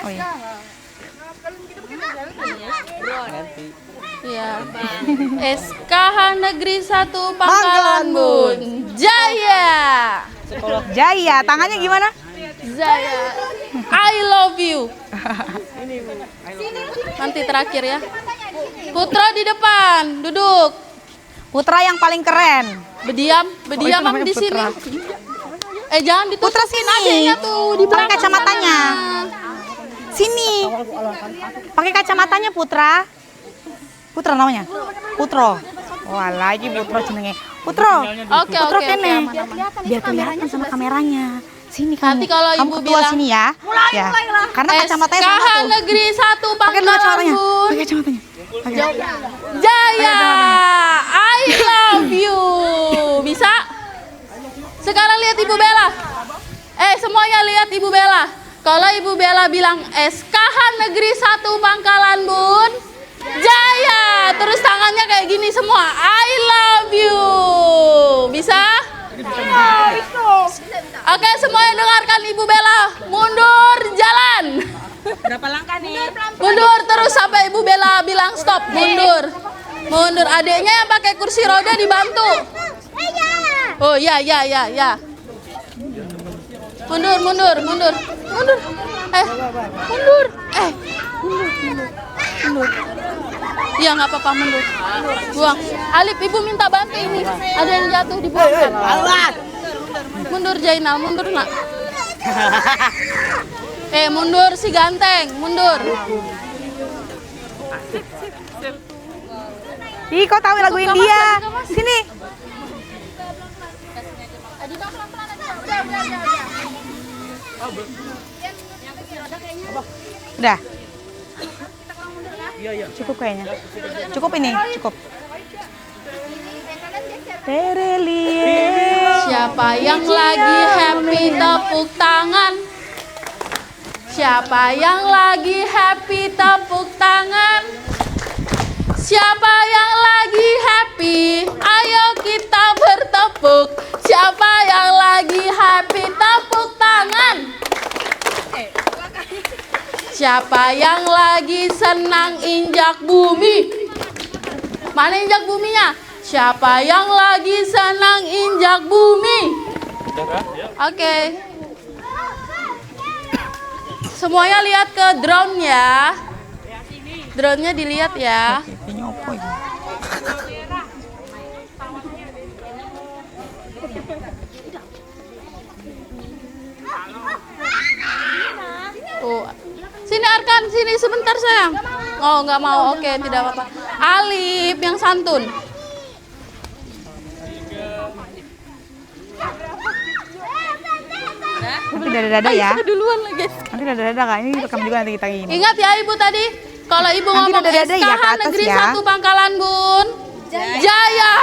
Speaker 4: Oh iya.
Speaker 5: Iya. SKH Negeri 1 Pangkalan Bun. Jaya.
Speaker 4: Jaya, tangannya gimana?
Speaker 5: Jaya. I love you. Nanti terakhir ya. Putra di depan, duduk.
Speaker 4: Putra yang paling keren.
Speaker 5: Berdiam Am di sini.
Speaker 4: Putra.
Speaker 5: Jangan ditutupin
Speaker 4: Putra sini.
Speaker 5: adeknya tuh di
Speaker 4: Pakai
Speaker 5: belakang
Speaker 4: kacamatanya.
Speaker 5: sana.
Speaker 4: Sini. Pakai kacamatanya Putra. Putra namanya? Putro. Wah, lagi Putro jenenge. Putro.
Speaker 5: Oke,
Speaker 4: Putro
Speaker 5: oke,
Speaker 4: kene.
Speaker 5: aman, aman.
Speaker 4: Biar kelihatan sama kameranya. Sini kamu.
Speaker 5: Nanti kalau
Speaker 4: kamu
Speaker 5: Ibu
Speaker 4: ketua
Speaker 5: bilang,
Speaker 4: sini ya. Ya. Karena kacamatanya sama
Speaker 5: SKH
Speaker 4: tuh.
Speaker 5: Negeri 1
Speaker 4: Pakai dulu
Speaker 5: Pangkalan
Speaker 4: kacamatanya.
Speaker 5: Bun.
Speaker 4: Pakai kacamatanya. Pakai.
Speaker 5: Jaya, I love you. Bisa? Sekarang lihat Ibu Bella. Semuanya lihat Ibu Bella. Kalau Ibu Bella bilang SKH Negeri 1 Pangkalan Bun, Jaya. Terus tangannya kayak gini semua. I love you. Bisa? Oke, semuanya dengarkan Ibu Bella. Mundur, jalan.
Speaker 8: Berapa langkah nih?
Speaker 5: Mundur terus sampai Ibu Bella bilang stop. Mundur. Adeknya yang pakai kursi roda dibantu. Oh ya. Mundur. Mundur. Iya, nggak apa-apa, mundur. Buang. Alif, Ibu minta bantu ini. Ada yang jatuh di bawah. Mundur Jainal, mundur nak. Mundur si ganteng, mundur.
Speaker 4: Ih, kau tahu lagu India. Sini. Udah. Cukup kayaknya. Cukup ini, cukup.
Speaker 5: Siapa yang lagi happy tepuk tangan? Siapa yang lagi happy tepuk tangan? Siapa yang lagi happy? Ayo kita bertepuk. Siapa yang lagi happy tepuk tangan? Siapa yang lagi senang injak bumi? Mana injak buminya? Siapa yang lagi senang injak bumi? Oke. semuanya lihat ke drone ya. Drone-nya dilihat ya.
Speaker 4: Ini opo ini?
Speaker 5: Oh. Sini Arkan, sini sebentar sayang. Oh, nggak mau. Oke, tidak apa-apa. Alif yang santun.
Speaker 4: Nanti dada-dada ya.
Speaker 5: Aisyah duluan lagi.
Speaker 4: Nanti dada-dada Kak. Ini rekam juga nanti kita gini.
Speaker 5: Ingat ya Ibu tadi, kalau Ibu
Speaker 4: Nanti
Speaker 5: ngomong
Speaker 4: dada-dada ya, ke
Speaker 5: SKH
Speaker 4: atas
Speaker 5: Negeri
Speaker 4: ya.
Speaker 5: 1 Pangkalan Bun, Jaya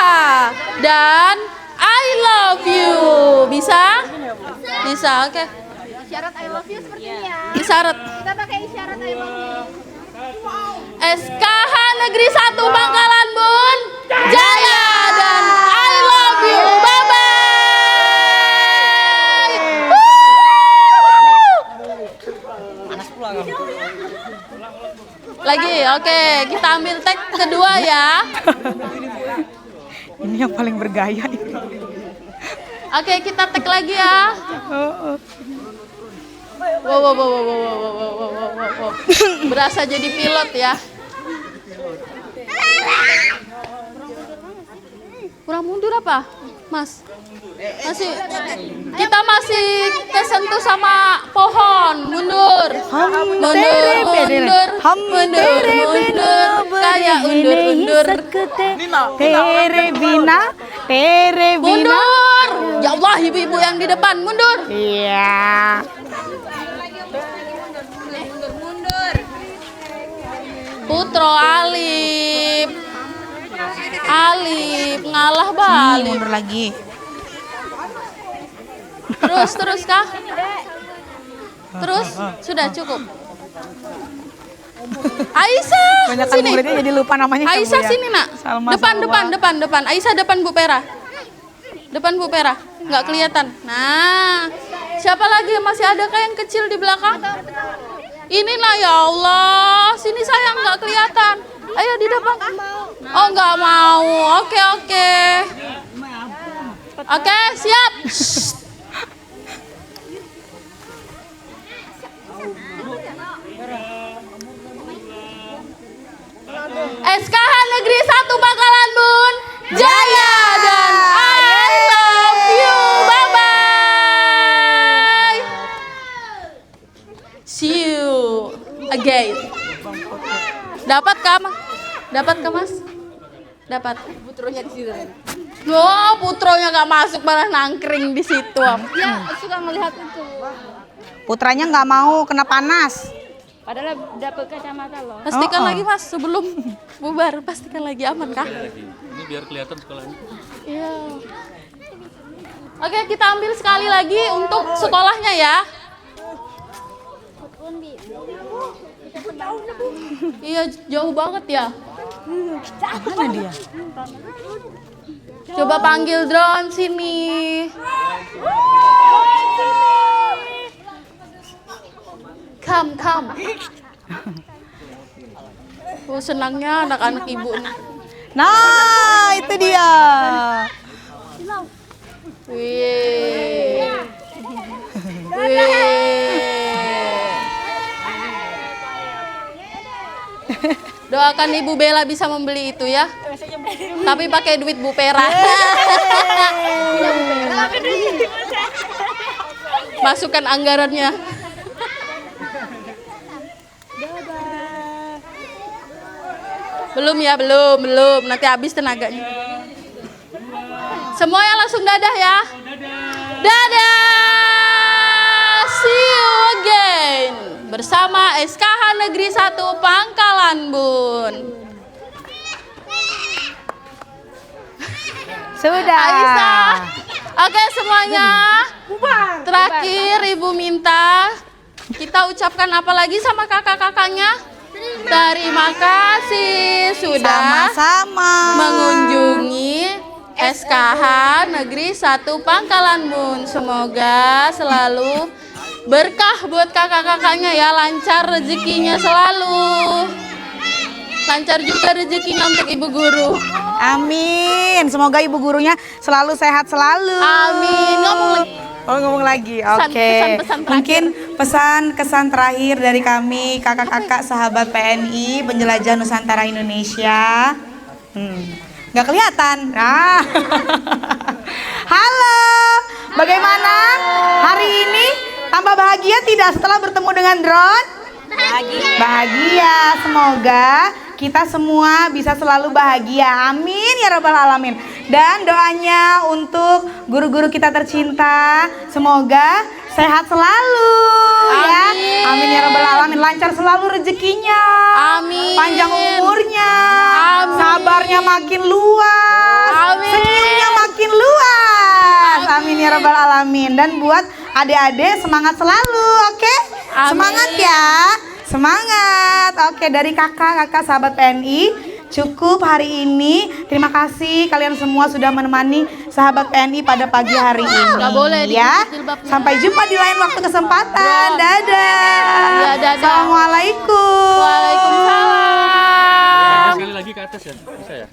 Speaker 5: dan I love you. Bisa? Bisa, oke.
Speaker 9: Syarat I love you seperti ini ya.
Speaker 5: Isyarat.
Speaker 9: Kita pakai isyarat I love you.
Speaker 5: SKH Negeri 1 Pangkalan Bun, Jaya dan I love you. Bye bye. Lagi, oke, kita ambil tag kedua ya.
Speaker 4: Ini yang paling bergaya ini.
Speaker 5: Oke, kita tag lagi ya. Wow, wow, wow, wow, wow, wow, wow, wow, wow, wow. Berasa jadi pilot ya. Kurang mundur apa, Mas? Kita masih kesentuh sama pohon. Mundur, kayak undur.
Speaker 4: Tere bina.
Speaker 5: Mundur. Ya Allah, ibu-ibu yang di depan mundur.
Speaker 4: Iya.
Speaker 5: Putro Alif ngalah balik.
Speaker 4: Mundur lagi.
Speaker 5: Terus kah? Terus sudah cukup. Aisyah,
Speaker 4: Banyakan
Speaker 5: sini.
Speaker 4: muridnya jadi lupa namanya. kan, Bu,
Speaker 5: Aisyah
Speaker 4: ya?
Speaker 5: sini nak.
Speaker 4: Salma,
Speaker 5: Depan. Aisyah depan Bu Pera. Depan Bu Pera. Nggak kelihatan. Nah, siapa lagi yang masih ada kah yang kecil di belakang? Ini lah ya Allah. Sini sayang nggak kelihatan. Ayo di depan. Oh nggak mau. Oke. Oke siap. SKH Negeri 1 Pangkalan Bun, Jaya dan I love you. Bye bye. See you again. Dapat kah Mas? Dapat. Putronya di situ. Oh, putronya nggak masuk, malah nangkring di situ.
Speaker 9: Ya, suka melihat itu.
Speaker 4: Putranya nggak mau kena panas.
Speaker 9: Padahal dapat kacamata loh.
Speaker 5: Pastikan lagi Mas sebelum bubar, pastikan lagi aman kah?
Speaker 2: Ini biar kelihatan sekolahnya.
Speaker 5: Iya. Oke, kita ambil sekali lagi untuk sekolahnya ya. Iya, jauh banget ya.
Speaker 4: Mana dia?
Speaker 5: Coba panggil drone sini. Come. Oh, senangnya anak-anak ibu nih.
Speaker 4: Nah, itu dia.
Speaker 5: Wih. Doakan Ibu Bella bisa membeli itu ya. Tapi pakai duit Bu Pera. Masukkan anggarannya. Belum ya, belum. Nanti habis tenaganya. Semuanya langsung dadah ya. Dadah. See you again. Bersama SKH Negeri 1 Pangkalan Bun.
Speaker 4: Sudah.
Speaker 5: Aisyah. Oke semuanya. Terakhir Ibu minta kita ucapkan apa lagi sama kakak-kakaknya? Terima kasih sudah
Speaker 4: Sama-sama
Speaker 5: mengunjungi SKH Negeri 1 Pangkalan Bun. Semoga selalu berkah buat kakak-kakaknya ya, lancar rezekinya selalu. Lancar juga rezekinya untuk Ibu Guru.
Speaker 4: Amin. Semoga ibu gurunya selalu sehat selalu.
Speaker 5: Amin. Ngomong lagi.
Speaker 4: Oh, ngomong lagi. Oke.
Speaker 5: Pesan-pesan terakhir.
Speaker 4: Mungkin pesan kesan terakhir dari kami kakak-kakak sahabat PNI penjelajah Nusantara Indonesia. Nggak kelihatan. Nah. Halo. Bagaimana hari ini? Tambah bahagia tidak setelah bertemu dengan drone? Bahagia. Semoga kita semua bisa selalu bahagia. Amin ya rabbal alamin. Dan doanya untuk guru-guru kita tercinta, semoga sehat selalu. Ya. Amin ya rabbal alamin. Lancar selalu rezekinya.
Speaker 5: Amin.
Speaker 4: Panjang umurnya.
Speaker 5: Amin.
Speaker 4: Sabarnya makin luas.
Speaker 5: Amin.
Speaker 4: Senyumnya makin luas. Amin ya rabbal alamin. Dan buat adik-adik semangat selalu, oke?
Speaker 5: Amin.
Speaker 4: Semangat ya. Semangat. Oke, dari kakak-kakak sahabat PNI cukup hari ini. Terima kasih kalian semua sudah menemani sahabat PNI pada pagi hari ini.
Speaker 5: Nggak boleh
Speaker 4: ya.
Speaker 5: dikit jilbabnya.
Speaker 4: Sampai jumpa di lain waktu kesempatan. Dadah.
Speaker 5: Ya, dadah.
Speaker 4: Assalamualaikum.
Speaker 5: Waalaikumsalam.
Speaker 2: Sekali lagi ke atas ya, bisa ya?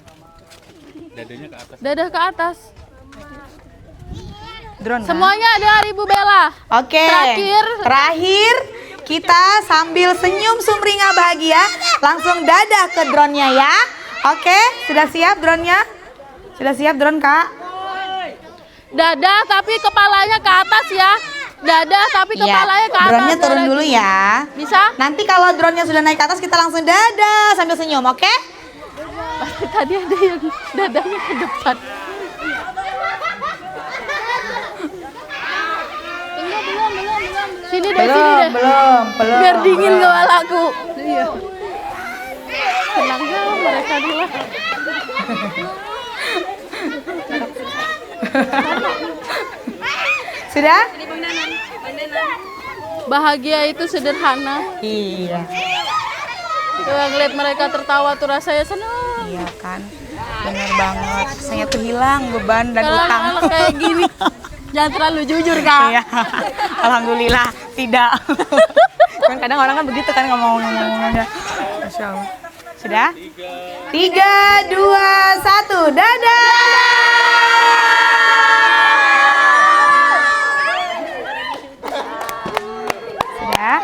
Speaker 2: Dadanya ke atas.
Speaker 5: Dadah ke atas.
Speaker 4: Drone. Kan?
Speaker 5: Semuanya dengar Ibu Bella.
Speaker 4: Oke. Terakhir kita sambil senyum sumringah bahagia langsung dadah ke drone-nya ya. Oke, sudah siap drone-nya? Sudah siap drone, Kak?
Speaker 5: Dadah tapi kepalanya ke atas ya. Dadah tapi kepalanya ke atas.
Speaker 4: Drone-nya turun dulu ya.
Speaker 5: Bisa?
Speaker 4: Nanti kalau drone-nya sudah naik ke atas kita langsung dadah sambil senyum, oke?
Speaker 5: Pasti tadi ada yang dadanya ke depan. Sini deh, sini deh.
Speaker 4: Belum.
Speaker 5: Biar dingin kepalaku. Iya. Tenang ya mereka dulu.
Speaker 4: Sudah?
Speaker 5: Bahagia itu sederhana.
Speaker 4: Iya.
Speaker 5: Ngeliat mereka tertawa tuh rasanya senang.
Speaker 4: Iya kan? Bener banget. Saya tuh hilang beban dan
Speaker 5: Kalau
Speaker 4: utang.
Speaker 5: anak kayak gini, jangan terlalu jujur kak.
Speaker 4: Iya. Alhamdulillah tidak. Kan kadang orang kan begitu kan ngomong-ngomongnya. Masya Allah. Sudah? 3, 2, 1. Dadah. Sudah?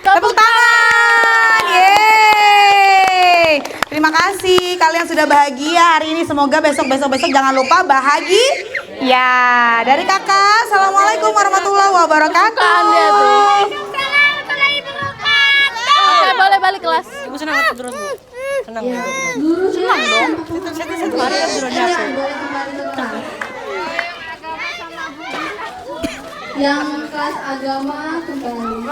Speaker 4: Tepuk tangan. Yeay. Terima kasih kalian sudah bahagia hari ini. Semoga besok jangan lupa bahagia. Ya, dari kakak. Assalamualaikum warahmatullahi wabarakatuh.
Speaker 5: Oke, boleh balik kelas.
Speaker 3: Ibu senang nggak terus Bu? Senang ya.
Speaker 5: Senang dong.
Speaker 3: Satu hari kan drone-nya aku.
Speaker 10: Yang kelas agama kembali.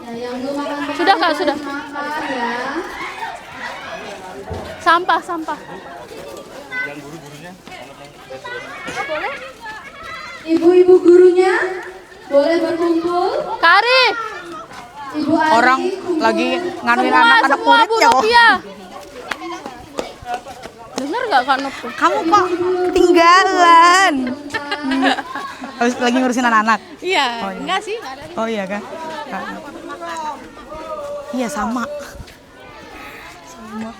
Speaker 10: Ya, yang belum makan
Speaker 5: Sudah kak, sudah.
Speaker 10: makan ya.
Speaker 5: Sampah.
Speaker 10: Ibu-ibu gurunya boleh berkumpul.
Speaker 5: Kari,
Speaker 10: Ibu Ari,
Speaker 4: Orang lagi nganuin anak-anak
Speaker 5: semua Bu
Speaker 4: muridnya kok.
Speaker 5: Novia. Dengar nggak Kak Nop tuh?
Speaker 4: Kamu kok tinggalan? Habis lagi ngurusin anak-anak?
Speaker 5: Iya,
Speaker 4: Oh, iya.
Speaker 5: enggak sih.
Speaker 4: Oh iya kan? Iya sama.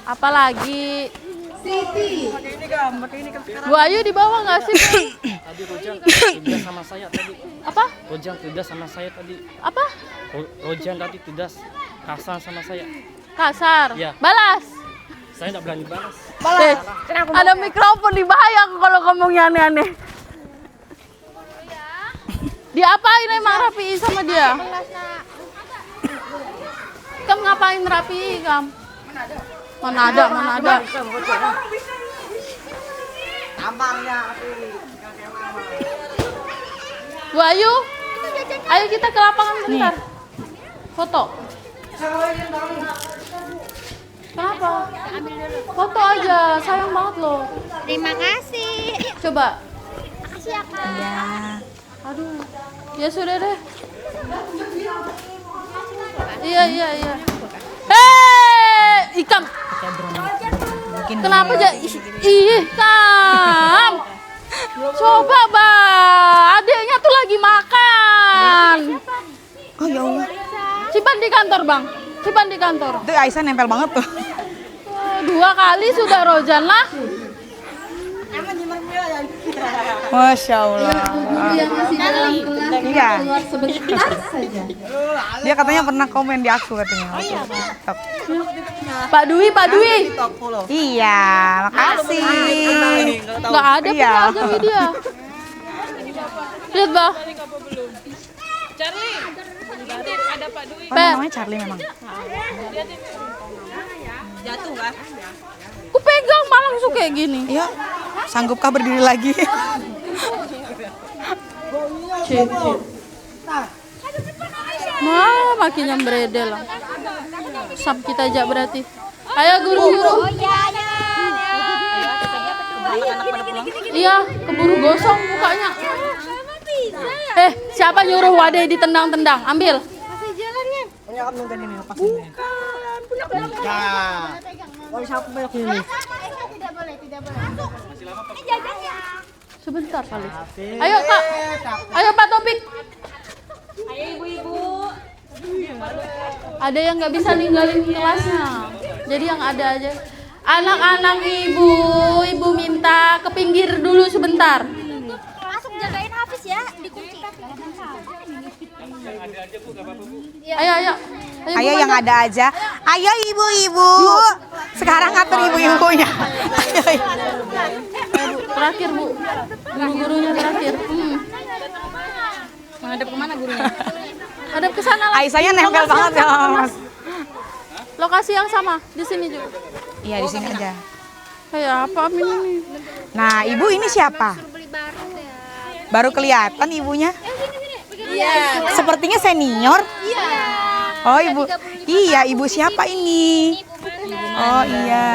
Speaker 5: Apalagi
Speaker 10: Siti,
Speaker 5: Bu Ayu di bawah nggak sih?
Speaker 3: Tadi Rojan tudas sama saya tadi.
Speaker 5: Apa?
Speaker 3: Rojan tudas sama saya tadi.
Speaker 5: Apa?
Speaker 3: Rojan tadi tudas kasar sama saya.
Speaker 5: Kasar.
Speaker 3: Iya.
Speaker 5: Balas.
Speaker 3: Saya nggak berani balas.
Speaker 5: Ada mikrofon di bahaya kalau ngomongnya aneh-aneh. Diapain emang Rapi sama dia? Kamu ngapain Rapi Kam? Mana ada? Bu Ayu, ayo kita ke lapangan bentar. Foto. Kenapa? Foto aja, sayang banget loh.
Speaker 9: Terima kasih.
Speaker 5: Coba.
Speaker 9: Makasih ya kak.
Speaker 4: Iya.
Speaker 5: Aduh, ya sudah deh. Iya. Ikam. Kenapa aja? Ih, Kam. Coba, adiknya tuh lagi makan.
Speaker 4: Oh ya Allah.
Speaker 5: Simpan di kantor, Bang. Simpan di kantor.
Speaker 4: Itu Aisyah nempel banget tuh.
Speaker 5: 2 kali sudah Rojan lah.
Speaker 4: Masya Allah.
Speaker 10: Guru yang masih dalam kelas
Speaker 4: Iya.
Speaker 10: keluar sebentar saja.
Speaker 4: Dia katanya pernah komen di aku katanya. TikTok.
Speaker 5: Pak Dwi, Pak Dwi.
Speaker 4: Iya, makasih.
Speaker 5: Nggak ada
Speaker 4: Iya.
Speaker 5: penjaga dia. Lihat, Bah.
Speaker 4: Oh, namanya Charlie memang.
Speaker 5: Aku pegang malah langsung kayak gini.
Speaker 4: Iya. Sanggupkah berdiri lagi?
Speaker 5: Cek. Nah, makin nyambrede lah. Sab kita aja berarti. Ayo guru-guru. Iya, keburu gosong mukanya. Siapa nyuruh Wade ditendang-tendang? Ambil. Sebentar kali. Ayo Kak. Ayo Pak Topik.
Speaker 8: Ayo ibu-ibu.
Speaker 5: Ada yang nggak bisa ninggalin kelasnya. Jadi yang ada aja. Anak-anak ibu minta ke pinggir dulu sebentar.
Speaker 9: Langsung jagain Hafiz ya, dikunci.
Speaker 5: Ayo.
Speaker 4: Ayo yang ada aja. Ayo ibu-ibu. Sekarang ngatur ibu-ibunya.
Speaker 5: Terakhir Bu. Guru-gurunya terakhir.
Speaker 8: Menghadap kemana gurunya?
Speaker 5: Hadap ke sana lah.
Speaker 4: Aisyahnya nempel banget ya, Mas.
Speaker 5: Lokasi yang sama di sini juga.
Speaker 4: Iya, di sini aja.
Speaker 5: Kayak apa ini?
Speaker 4: Nah, ibu ini siapa? Baru kelihatan ibunya.
Speaker 9: Iya.
Speaker 4: Sepertinya senior.
Speaker 9: Iya.
Speaker 4: Oh, ibu. Iya, ibu siapa ini? Oh, iya.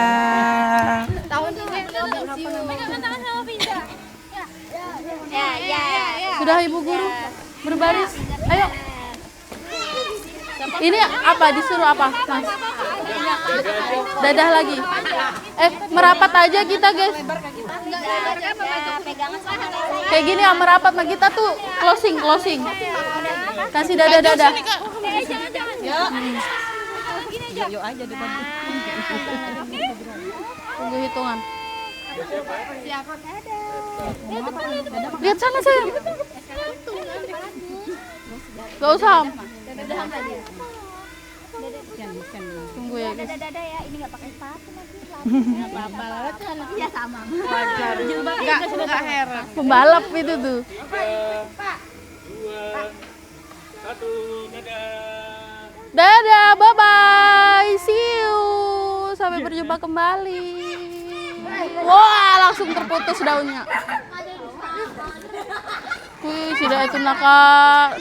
Speaker 9: Tahun ini pegang tangan sama Pinda. Ya.
Speaker 5: Sudah Ibu Guru berbaris. Ayo. Ini apa? Disuruh apa, Mas? Dadah lagi. Merapat aja kita, guys. Kayak gini ya, merapat. Nah, kita tuh closing. Kasih dadah.
Speaker 8: Yuk aja dibantu.
Speaker 5: Tunggu hitungan. Lihat sana sayang. Gak usah. Tunggu ya guys.
Speaker 9: Dadah ya, ini nggak pakai sepatu lagi. Nggak apa-apa lah, itu anaknya sama. Wajar.
Speaker 5: Nggak heran. Pembalap itu tuh.
Speaker 2: 2, 1, dadah.
Speaker 5: Dadah, bye-bye. See you. Sampai berjumpa kembali. Wah, langsung terputus daunnya. Wih, sudah itu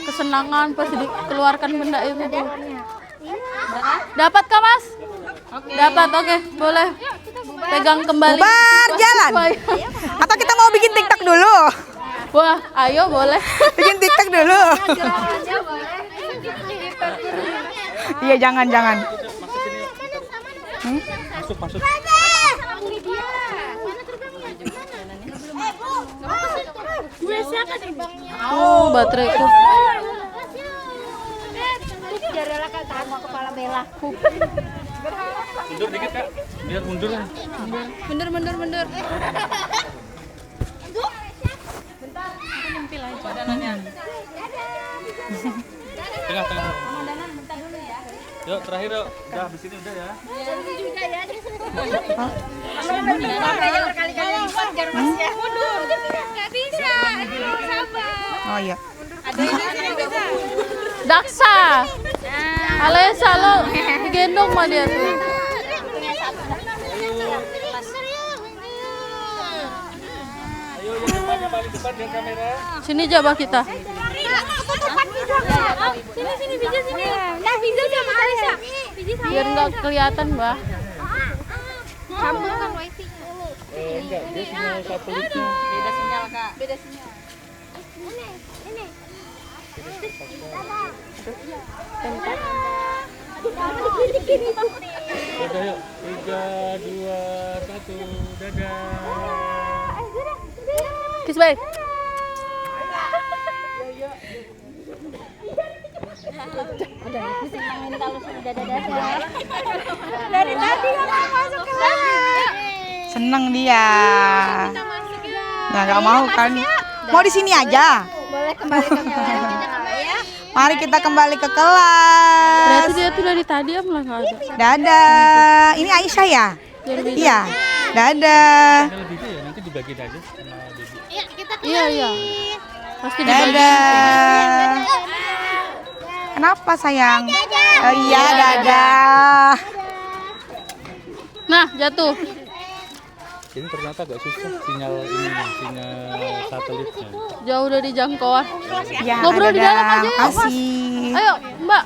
Speaker 5: kesenangan pas dikeluarkan benda itu tuh. Dapat kah, Mas? Dapat, oke. Boleh. Pegang kembali.
Speaker 4: Bubar, jalan. Atau kita mau bikin TikTok dulu?
Speaker 5: Wah, ayo boleh.
Speaker 4: Bikin TikTok dulu. Iya, jangan.
Speaker 2: Masuk.
Speaker 5: Bateraiku.
Speaker 9: Jadilah kan sama kepala Bella.
Speaker 2: Mundur dikit, Kak. Biar mundur.
Speaker 5: Mundur.
Speaker 2: Tengah. Yuk, terakhir yuk. Udah, habis ini udah ya.
Speaker 9: Berkali-kali lipat biar Mas ya. Mundur. Nggak bisa. Sabar.
Speaker 4: Oh iya.
Speaker 5: Daksa. Alesa lo digendong mah dia tuh.
Speaker 2: Ayo yang depannya paling depan biar kamera.
Speaker 5: Sini jabah kita.
Speaker 9: Sini Bija sini. Nah, Bija sama Alisa.
Speaker 5: Biar nggak kelihatan, Mbah.
Speaker 9: Sambungkan wifi.
Speaker 2: Enggak, dia sinyal satelitnya.
Speaker 8: Beda sinyal, Kak.
Speaker 9: Ini.
Speaker 2: Udah yuk. 3, 2, 1. Dadah.
Speaker 5: Kiss bye.
Speaker 9: Senangin kalau sudah dadah. Dari tadi nggak mau masuk kelas.
Speaker 4: Seneng dia. Nah, nggak mau kan? Mau di sini aja.
Speaker 1: Boleh kembali ke kelas.
Speaker 4: Mari kita kembali ke kelas.
Speaker 5: Berarti dia tuh dari tadi malah nggak ada.
Speaker 4: Dadah. Ini Aisyah ya? Iya. Dadah.
Speaker 2: Lebih ya, nanti dibagiin aja sama Debbie.
Speaker 5: Iya. Pasti dibagi.
Speaker 4: Dadah. Kenapa sayang? Oh, iya, dadah.
Speaker 5: Nah, jatuh.
Speaker 2: Ini ternyata agak susah sinyal satelitnya.
Speaker 5: Jauh dari jangkauan.
Speaker 4: Ya,
Speaker 5: Ngobrol di
Speaker 4: dadah.
Speaker 5: dalam aja yuk, Mas.
Speaker 4: Makasih.
Speaker 5: Ayo, Mbak.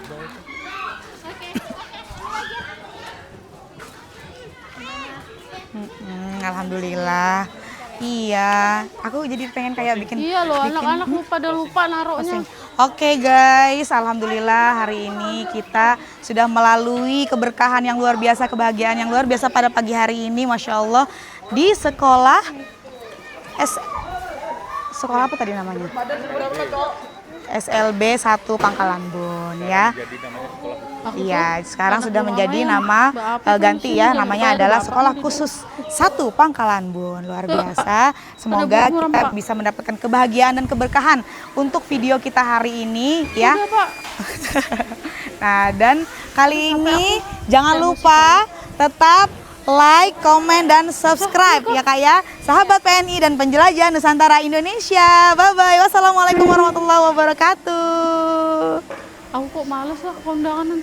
Speaker 4: Alhamdulillah. Iya, aku jadi pengen kayak bikin.
Speaker 5: Iya loh, anak-anak pada lupa naruhnya.
Speaker 4: Oke guys, alhamdulillah hari ini kita sudah melalui keberkahan yang luar biasa, kebahagiaan yang luar biasa pada pagi hari ini, masya Allah, di sekolah sekolah apa tadi namanya? SLB 1 Pangkalan Bun ya. Iya, sekarang sudah menjadi nama ganti ya, namanya adalah Sekolah Khusus 1 Pangkalan Bun. Luar biasa. Semoga kita bisa mendapatkan kebahagiaan dan keberkahan untuk video kita hari ini ya. Nah, dan kali ini jangan lupa tetap like, komen, dan subscribe ya Kak ya. Sahabat PNI dan penjelajah Nusantara Indonesia. Bye-bye. Wassalamualaikum warahmatullahi wabarakatuh.
Speaker 5: Aku kok males lah kondangan nanti.